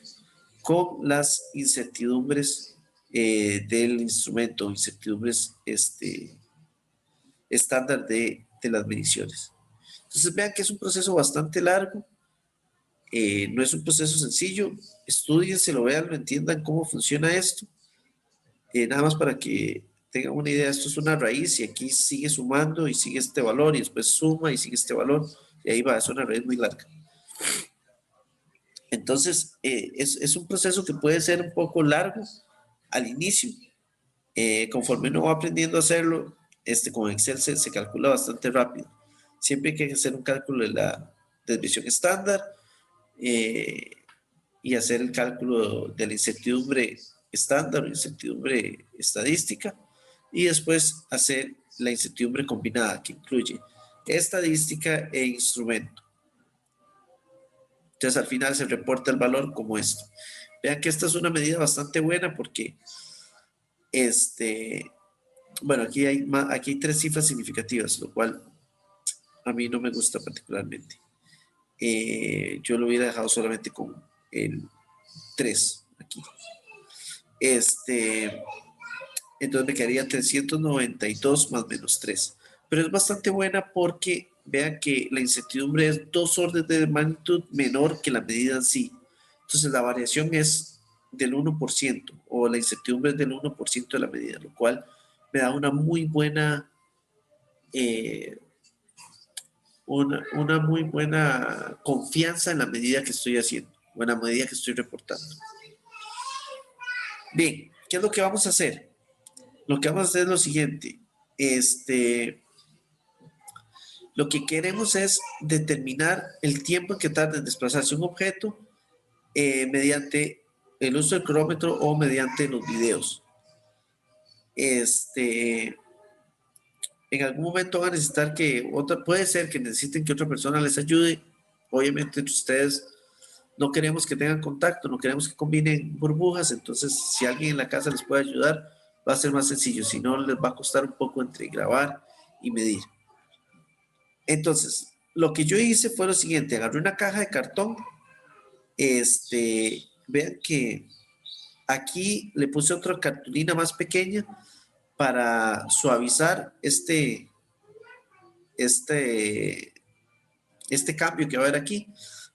con las incertidumbres del instrumento, incertidumbres estándar de las mediciones. Entonces vean que es un proceso bastante largo, no es un proceso sencillo. Estudienselo, vean, entiendan cómo funciona esto. Nada más para que tengan una idea, esto es una raíz y aquí sigue sumando y sigue este valor y después suma y sigue este valor y ahí va, es una raíz muy larga. Entonces, es un proceso que puede ser un poco largo al inicio. Conforme uno va aprendiendo a hacerlo, con Excel se calcula bastante rápido. Siempre hay que hacer un cálculo de la desviación estándar y hacer el cálculo de la incertidumbre estándar o incertidumbre estadística y después hacer la incertidumbre combinada que incluye estadística e instrumento. Entonces al final se reporta el valor como esto. Vean que esta es una medida bastante buena porque bueno, aquí hay 3 cifras significativas, lo cual a mí no me gusta particularmente. Yo lo hubiera dejado solamente con el 3 aquí. Entonces me quedaría 392 más menos 3. Pero es bastante buena porque vean que la incertidumbre es 2 órdenes de magnitud menor que la medida en sí. Entonces la variación es del 1% o la incertidumbre es del 1% de la medida, lo cual me da una muy buena una muy buena confianza en la medida que estoy haciendo o en la medida que estoy reportando. Bien, ¿qué es lo que vamos a hacer? Lo que vamos a hacer es lo siguiente. Lo que queremos es determinar el tiempo en que tarda en desplazarse un objeto mediante el uso del cronómetro o mediante los videos. En algún momento van a necesitar puede ser que necesiten que otra persona les ayude. Obviamente ustedes no queremos que tengan contacto, no queremos que combinen burbujas, entonces si alguien en la casa les puede ayudar, va a ser más sencillo, si no les va a costar un poco entre grabar y medir. Entonces, lo que yo hice fue lo siguiente, agarré una caja de cartón, vean que aquí le puse otra cartulina más pequeña para suavizar este cambio que va a haber aquí,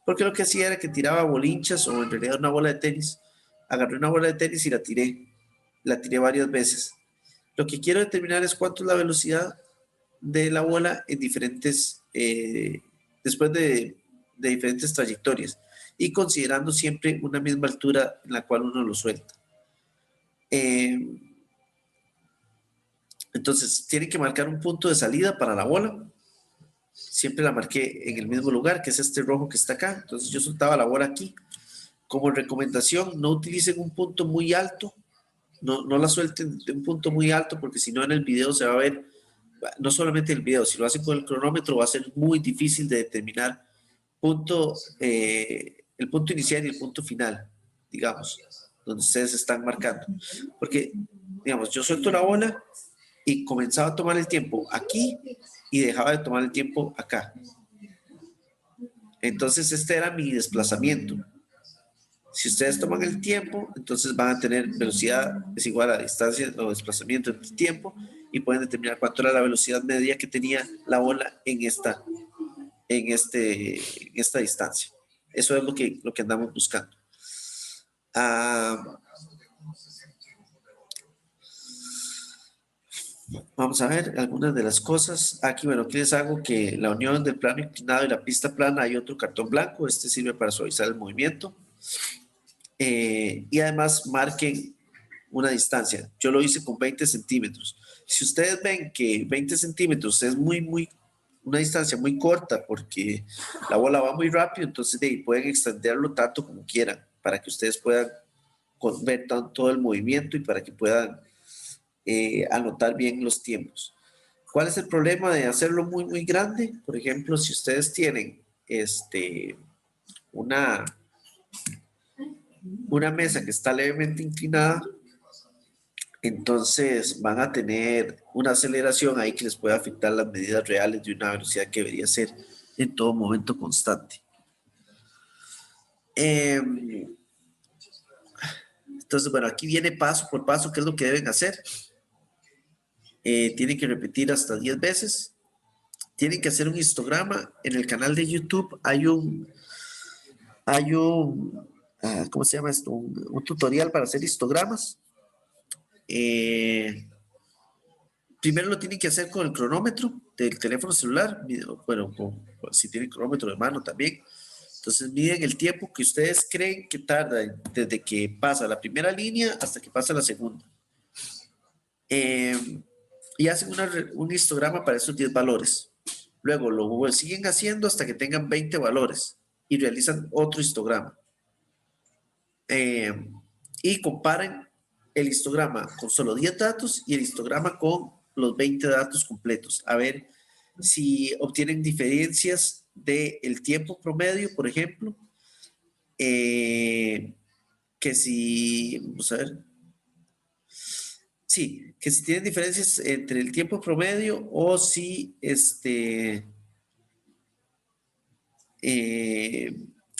porque lo que hacía era que tiraba bolinchas o en realidad una bola de tenis. Agarré una bola de tenis y la tiré varias veces. Lo que quiero determinar es cuánto es la velocidad de la bola en diferentes, después de diferentes trayectorias y considerando siempre una misma altura en la cual uno lo suelta. Entonces, tienen que marcar un punto de salida para la bola. Siempre la marqué en el mismo lugar, que es este rojo que está acá. Entonces, yo soltaba la bola aquí. Como recomendación, no utilicen un punto muy alto. No la suelten de un punto muy alto, porque si no en el video se va a ver, no solamente el video, si lo hacen con el cronómetro va a ser muy difícil de determinar el punto inicial y el punto final, digamos, donde ustedes están marcando. Porque, digamos, yo suelto la bola y comenzaba a tomar el tiempo aquí y dejaba de tomar el tiempo acá. Entonces este era mi desplazamiento. Si ustedes toman el tiempo, entonces van a tener velocidad es igual a distancia o desplazamiento entre el tiempo y pueden determinar cuánto era la velocidad media que tenía la bola en esta distancia. Eso es lo que andamos buscando. Vamos a ver algunas de las cosas. Aquí, bueno, aquí les hago que la unión del plano inclinado y la pista plana hay otro cartón blanco. Este sirve para suavizar el movimiento. Y además marquen una distancia. Yo lo hice con 20 centímetros. Si ustedes ven que 20 centímetros es una distancia muy corta porque la bola va muy rápido, entonces pueden extenderlo tanto como quieran para que ustedes puedan ver todo el movimiento y para que puedan anotar bien los tiempos. ¿Cuál es el problema de hacerlo muy, muy grande? Por ejemplo, si ustedes tienen una mesa que está levemente inclinada, entonces van a tener una aceleración ahí que les puede afectar las medidas reales de una velocidad que debería ser en todo momento constante. Entonces, bueno, aquí viene paso por paso qué es lo que deben hacer. Tienen que repetir hasta 10 veces. Tienen que hacer un histograma. En el canal de YouTube hay un ¿cómo se llama esto? Un tutorial para hacer histogramas. Primero lo tienen que hacer con el cronómetro del teléfono celular. Bueno, si tienen cronómetro de mano también. Entonces miden el tiempo que ustedes creen que tarda desde que pasa la primera línea hasta que pasa la segunda. Y hacen un histograma para esos 10 valores. Luego lo siguen haciendo hasta que tengan 20 valores y realizan otro histograma. Y comparen el histograma con solo 10 datos y el histograma con los 20 datos completos. A ver si obtienen diferencias del tiempo promedio, por ejemplo. Que si, vamos a ver. Sí, que si tienen diferencias entre el tiempo promedio o si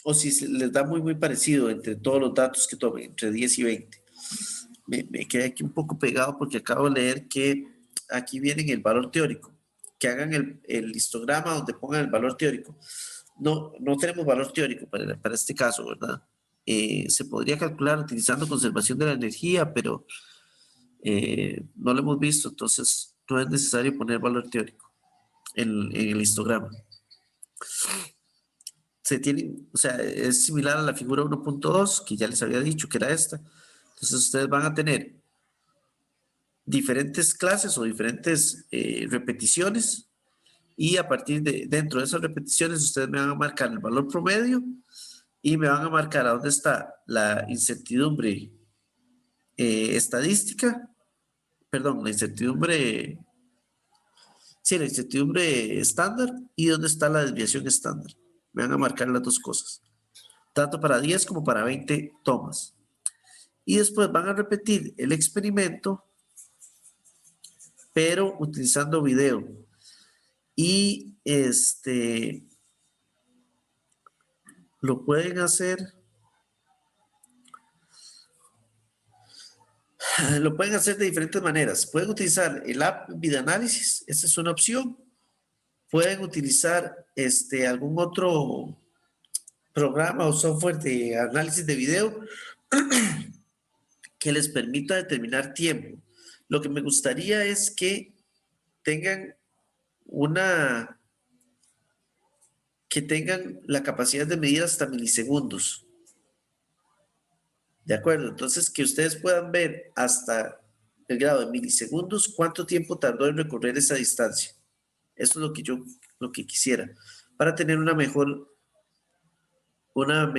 o si se les da muy, muy parecido entre todos los datos que tomen, entre 10 y 20. Me quedé aquí un poco pegado porque acabo de leer que aquí viene el valor teórico. que hagan el histograma donde pongan el valor teórico. No tenemos valor teórico para este caso, ¿verdad? Se podría calcular utilizando conservación de la energía, pero no lo hemos visto, entonces no es necesario poner valor teórico en el histograma. O sea, es similar a la figura 1.2, que ya les había dicho que era esta. Entonces ustedes van a tener diferentes clases o diferentes repeticiones, y a partir de dentro de esas repeticiones ustedes me van a marcar el valor promedio y me van a marcar a dónde está la incertidumbre estadística, perdón, la incertidumbre estándar, y dónde está la desviación estándar. Me van a marcar las dos cosas, tanto para 10 como para 20 tomas. Y después van a repetir el experimento, pero utilizando video. Y lo pueden hacer de diferentes maneras. Pueden utilizar el app Videanálisis, esa es una opción. Pueden utilizar algún otro programa o software de análisis de video que les permita determinar tiempo. Lo que me gustaría es que tengan la capacidad de medir hasta milisegundos. ¿De acuerdo? Entonces, que ustedes puedan ver hasta el grado de milisegundos cuánto tiempo tardó en recorrer esa distancia. Eso es lo que quisiera, para tener una mejor, ¿cómo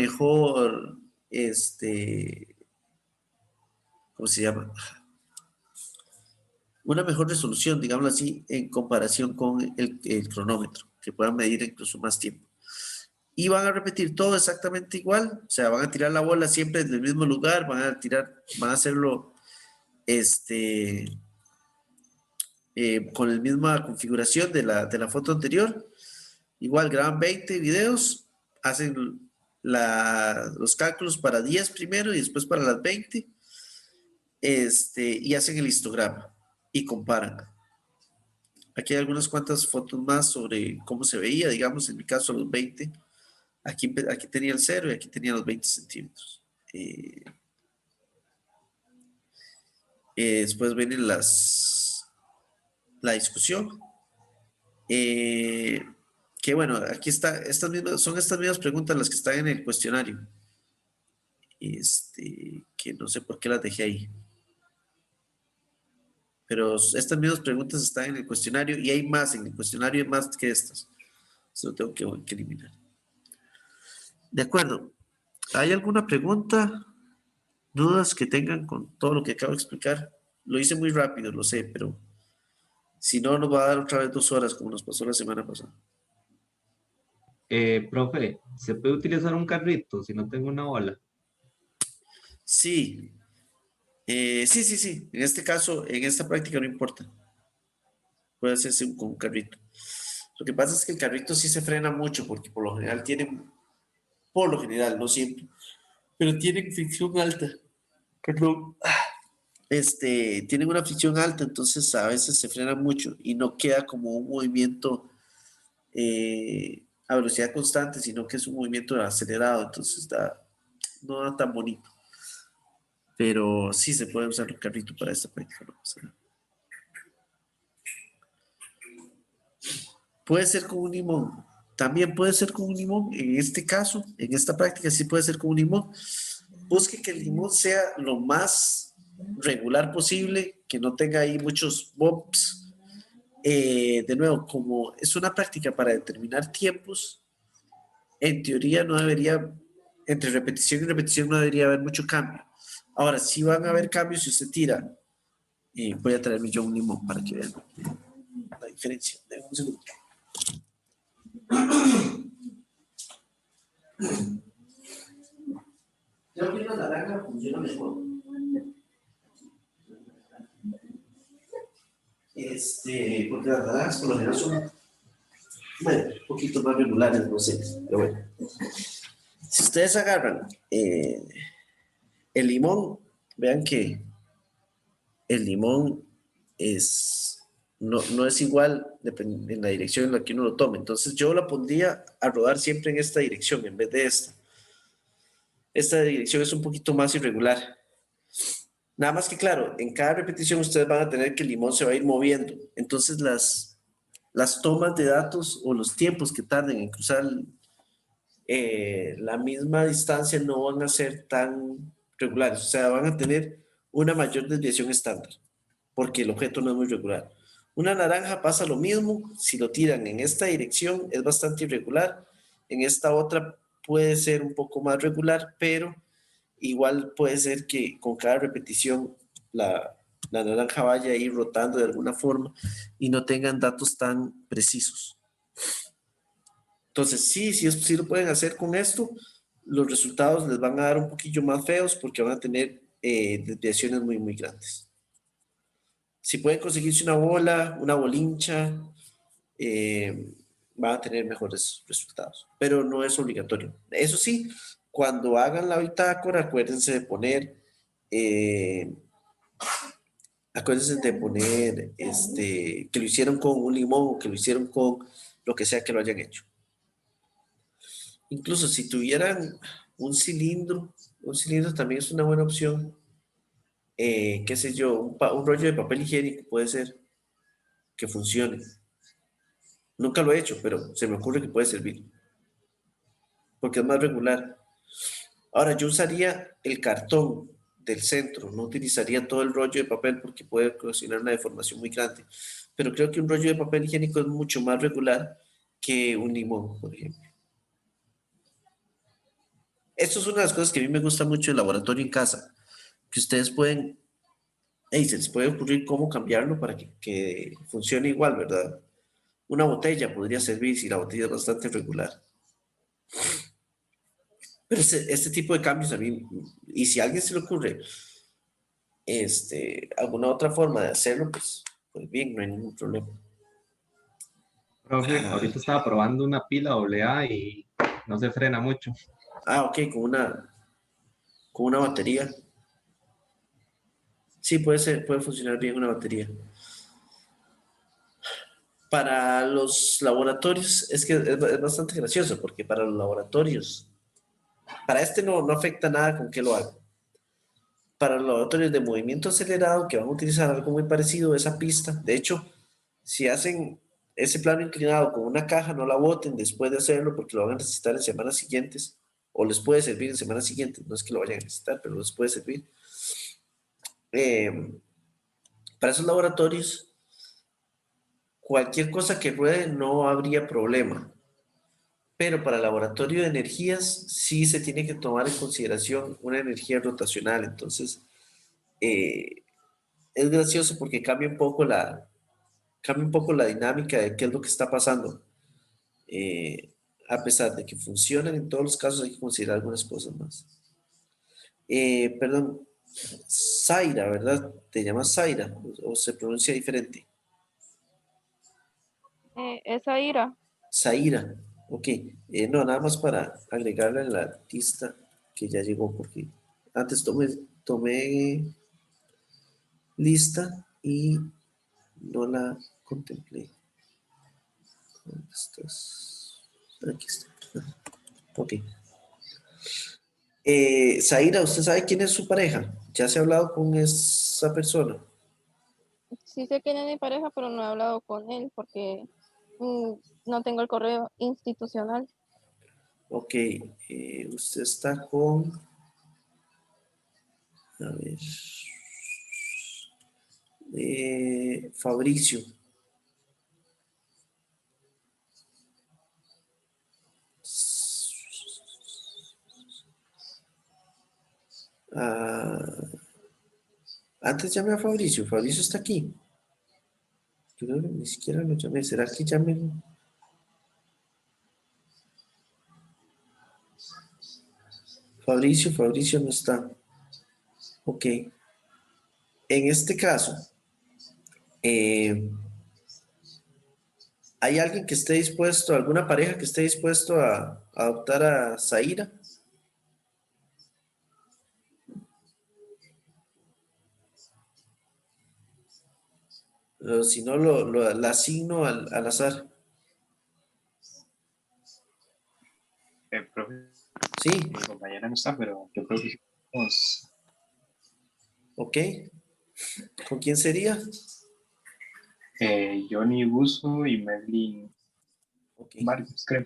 se llama? Una mejor resolución, digámoslo así, en comparación con el cronómetro, que puedan medir incluso más tiempo. Y van a repetir todo exactamente igual, o sea, van a tirar la bola siempre desde el mismo lugar, van a hacerlo con la misma configuración de la foto anterior. Igual graban 20 videos, hacen los cálculos para 10 primero y después para las 20, y hacen el histograma y comparan. Aquí hay algunas cuantas fotos más sobre cómo se veía, digamos, en mi caso los 20. Aquí tenía el 0 y aquí tenía los 20 centímetros. Después viene la discusión. Que bueno, aquí está, son estas mismas preguntas las que están en el cuestionario. Que no sé por qué las dejé ahí. Pero estas mismas preguntas están en el cuestionario y hay más, en el cuestionario hay más que estas. Eso lo tengo que eliminar. De acuerdo. ¿Hay alguna pregunta? ¿Dudas que tengan con todo lo que acabo de explicar? Lo hice muy rápido, lo sé, pero si no, nos va a dar otra vez 2 horas como nos pasó la semana pasada. Profe, ¿se puede utilizar un carrito si no tengo una bola? Sí. Sí. En este caso, en esta práctica no importa. Puede hacerse con un carrito. Lo que pasa es que el carrito sí se frena mucho porque por lo general no siempre, pero tienen fricción alta. Perdón. Tienen una fricción alta, entonces a veces se frena mucho y no queda como un movimiento a velocidad constante, sino que es un movimiento acelerado, entonces no da tan bonito. Pero sí se puede usar el carrito para esta práctica. ¿No? Puede ser con un limón. También puede ser con un limón. En este caso, en esta práctica sí puede ser con un limón. Busque que el limón sea lo más regular posible, que no tenga ahí muchos bumps. De nuevo, como es una práctica para determinar tiempos, en teoría no debería, entre repetición y repetición no debería haber mucho cambio. Ahora, sí van a haber cambios si usted tira. Voy a traerme yo un limón para que vean la diferencia. Denme un segundo. Creo que la naranja funciona mejor. Porque las naranjas por lo general son, bueno, un poquito más regulares, no sé, pero bueno. Si ustedes agarran el limón, vean que el limón es no es igual en la dirección en la que uno lo tome. Entonces yo la pondría a rodar siempre en esta dirección en vez de esta. Esta dirección es un poquito más irregular. Nada más que claro, en cada repetición ustedes van a tener que el limón se va a ir moviendo. Entonces las tomas de datos o los tiempos que tarden en cruzar la misma distancia no van a ser tan regulares. O sea, van a tener una mayor desviación estándar porque el objeto no es muy regular. Una naranja pasa lo mismo. Si lo tiran en esta dirección es bastante irregular. En esta otra puede ser un poco más regular, pero igual puede ser que con cada repetición la naranja vaya a ir rotando de alguna forma y no tengan datos tan precisos. Entonces, sí lo pueden hacer con esto. Los resultados les van a dar un poquillo más feos porque van a tener desviaciones muy, muy grandes. Si pueden conseguirse una bola, una bolincha, van a tener mejores resultados, pero no es obligatorio. Eso sí, cuando hagan la bitácora, acuérdense de poner que lo hicieron con un limón o que lo hicieron con lo que sea que lo hayan hecho. Incluso si tuvieran un cilindro también es una buena opción. Qué sé yo, un rollo de papel higiénico puede ser que funcione. Nunca lo he hecho, pero se me ocurre que puede servir. Porque es más regular. Ahora, yo usaría el cartón del centro, no utilizaría todo el rollo de papel porque puede ocasionar una deformación muy grande. Pero creo que un rollo de papel higiénico es mucho más regular que un limón, por ejemplo. Esto es una de las cosas que a mí me gusta mucho del laboratorio en casa, que ustedes pueden, se les puede ocurrir cómo cambiarlo para que funcione igual, ¿verdad? Una botella podría servir si la botella es bastante regular. Pero este tipo de cambios a mí, y si a alguien se le ocurre alguna otra forma de hacerlo, pues bien, no hay ningún problema. Profe, ahorita estaba probando una pila AA y no se frena mucho. Ok, con una batería. Sí, puede funcionar bien una batería. Para los laboratorios, es que es bastante gracioso, porque para los laboratorios, para no afecta nada con que lo hagan. Para los laboratorios de movimiento acelerado, que van a utilizar algo muy parecido a esa pista, de hecho, si hacen ese plano inclinado con una caja, no la boten después de hacerlo, porque lo van a necesitar en semanas siguientes, o les puede servir en semanas siguientes, no es que lo vayan a necesitar, pero les puede servir. Para esos laboratorios, cualquier cosa que ruede no habría problema. Pero para el laboratorio de energías sí se tiene que tomar en consideración una energía rotacional. Entonces, es gracioso porque cambia un poco la dinámica de qué es lo que está pasando. A pesar de que funcionan en todos los casos, hay que considerar algunas cosas más. Perdón, Zaira, ¿verdad? ¿Te llamas Zaira o se pronuncia diferente? Esa ira. Zaira, ok. No, nada más para agregarla en la lista que ya llegó, porque antes tomé lista y no la contemplé. ¿Dónde estás? Aquí está. Ok. Zaira, ¿usted sabe quién es su pareja? ¿Ya se ha hablado con esa persona? Sí sé quién es mi pareja, pero no he hablado con él porque no tengo el correo institucional. Ok. Usted está con... A ver... Fabricio. Antes llamé a Fabricio. Fabricio está aquí. Yo creo que ni siquiera lo llamé. ¿Será que llamé? Fabricio no está. Ok. En este caso, ¿hay alguien que esté dispuesto, alguna pareja que esté dispuesto a adoptar a Zaira? O si no, la asigno al azar. Profe, Sí, mi compañera no está, pero yo creo que sí podemos, ok. ¿Con quién sería? Johnny Buso y Merlin Ok. Vargas, creo.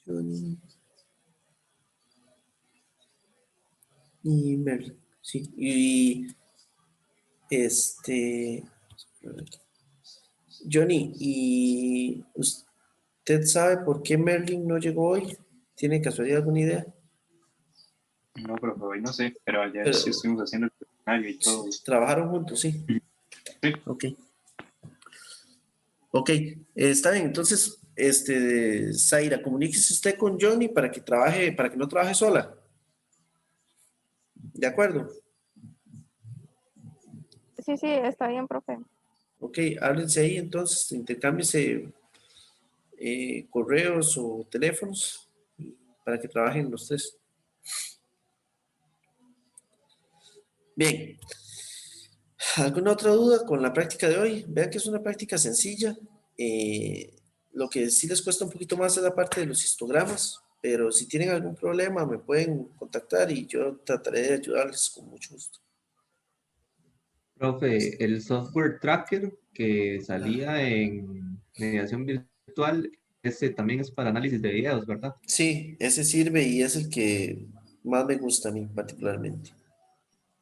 Johnny y Merlin. Sí. Y Johnny, ¿y usted sabe por qué Merlin no llegó hoy? ¿Tiene casualidad alguna idea? No, profe, hoy no sé, pero ayer sí Pero estuvimos haciendo el cuestionario y todo. trabajaron juntos, sí. Sí. Ok. Ok, está bien. Entonces, Zaira, comuníquese usted con Johnny para que trabaje, para que no trabaje sola. ¿De acuerdo? Sí, sí, está bien, profe. Ok, háblense ahí entonces, intercámbiense correos o teléfonos para que trabajen los tres. Bien, ¿alguna otra duda con la práctica de hoy? Vean que es una práctica sencilla. Lo que sí les cuesta un poquito más es la parte de los histogramas, pero si tienen algún problema me pueden contactar y yo trataré de ayudarles con mucho gusto. Profe, el software tracker que salía en mediación virtual, ese también es para análisis de videos, ¿verdad? Sí, ese sirve y es el que más me gusta a mí particularmente.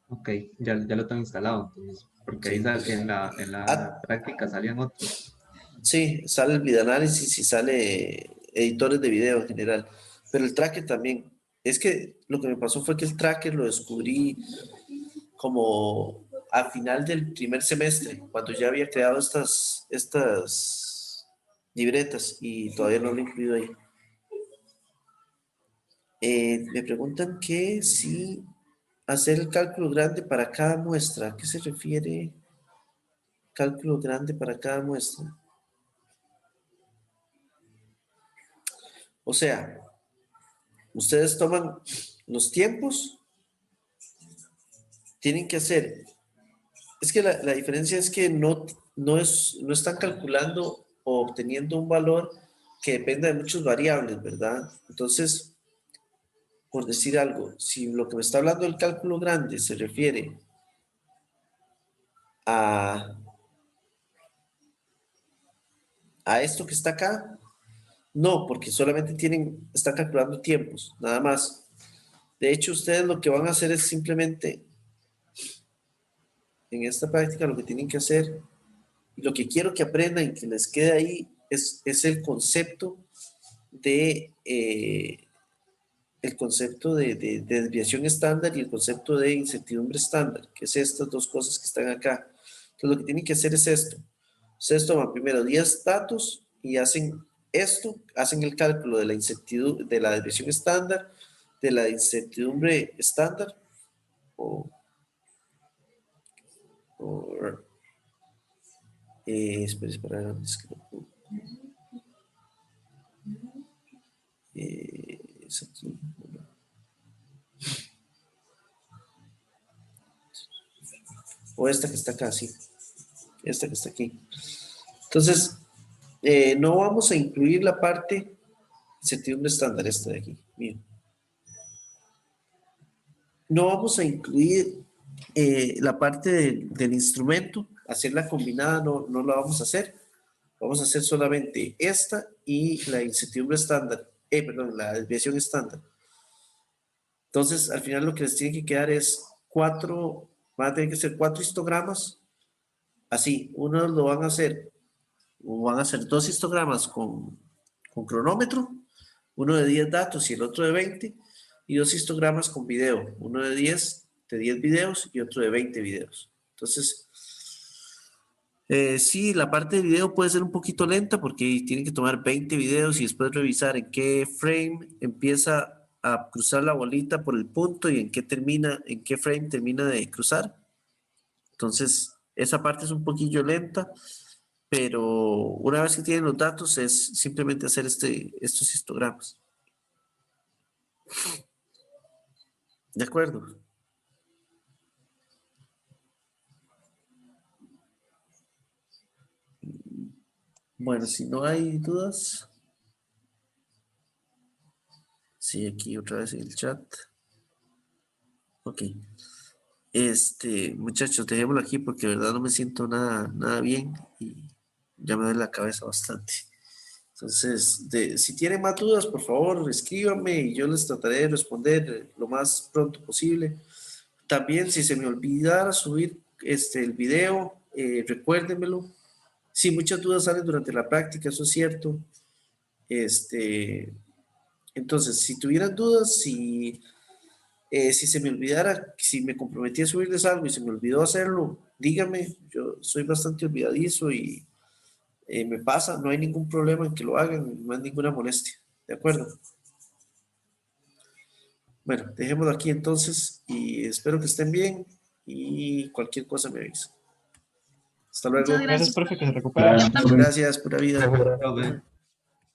Ok, ya lo tengo instalado, entonces, porque ahí Sí. en la Ah, práctica salían otros. sí, sale el videoanálisis y sale editores de video en general, pero el tracker también. Es que lo que me pasó fue que el tracker lo descubrí como al final del primer semestre, cuando ya había creado estas libretas y todavía no lo he incluido ahí. Me preguntan que si hacer el cálculo grande para cada muestra. ¿A qué se refiere cálculo grande para cada muestra? O sea, ustedes toman los tiempos, tienen que hacer. Es que la diferencia es que no están calculando o obteniendo un valor que dependa de muchas variables, ¿verdad? Entonces, por decir algo, si lo que me está hablando el cálculo grande se refiere a, a esto que está acá, no, porque solamente están calculando tiempos, nada más. De hecho, ustedes lo que van a hacer es simplemente, en esta práctica, lo que tienen que hacer, y lo que quiero que aprendan y que les quede ahí, es el concepto de desviación estándar y el concepto de incertidumbre estándar, que es estas dos cosas que están acá. Entonces, lo que tienen que hacer es esto. Ustedes toman primero 10 datos y hacen esto, hacen el cálculo de la incertidumbre, de la desviación estándar, de la incertidumbre estándar, o, o espera, es que es aquí. O esta que está acá, sí. Esta que está aquí. Entonces, no vamos a incluir la parte incertidumbre estándar, esta de aquí, mío. No vamos a incluir la parte del instrumento, hacerla combinada, no la vamos a hacer. Vamos a hacer solamente esta y la incertidumbre estándar, perdón, la desviación estándar. Entonces, al final lo que les tiene que quedar es van a tener que ser 4 histogramas. Así, uno lo van a hacer 2 histogramas con cronómetro, uno de 10 datos y el otro de 20, y 2 histogramas con video, uno de 10 videos y otro de 20 videos. Entonces, sí, la parte de video puede ser un poquito lenta porque tienen que tomar 20 videos y después revisar en qué frame empieza a cruzar la bolita por el punto y en qué frame termina de cruzar. Entonces, esa parte es un poquillo lenta, pero una vez que tienen los datos es simplemente hacer estos histogramas. ¿De acuerdo? Bueno, si no hay dudas. Sí, aquí otra vez en el chat. Ok. Muchachos, dejémoslo aquí porque de verdad no me siento nada bien y ya me duele la cabeza bastante. Entonces, si tienen más dudas, por favor, escríbanme y yo les trataré de responder lo más pronto posible. También, si se me olvidara subir el video, recuérdenmelo. Sí, muchas dudas salen durante la práctica, eso es cierto. Entonces, si tuvieran dudas, si se me olvidara, si me comprometí a subirles algo y se me olvidó hacerlo, díganme. Yo soy bastante olvidadizo y me pasa, no hay ningún problema en que lo hagan, no hay ninguna molestia. ¿De acuerdo? Bueno, dejémoslo aquí entonces y espero que estén bien y cualquier cosa me avisa. Hasta luego. Muchas Gracias, gracias. profe, que se recupera. Gracias, profe. Gracias, pura vida. Profe.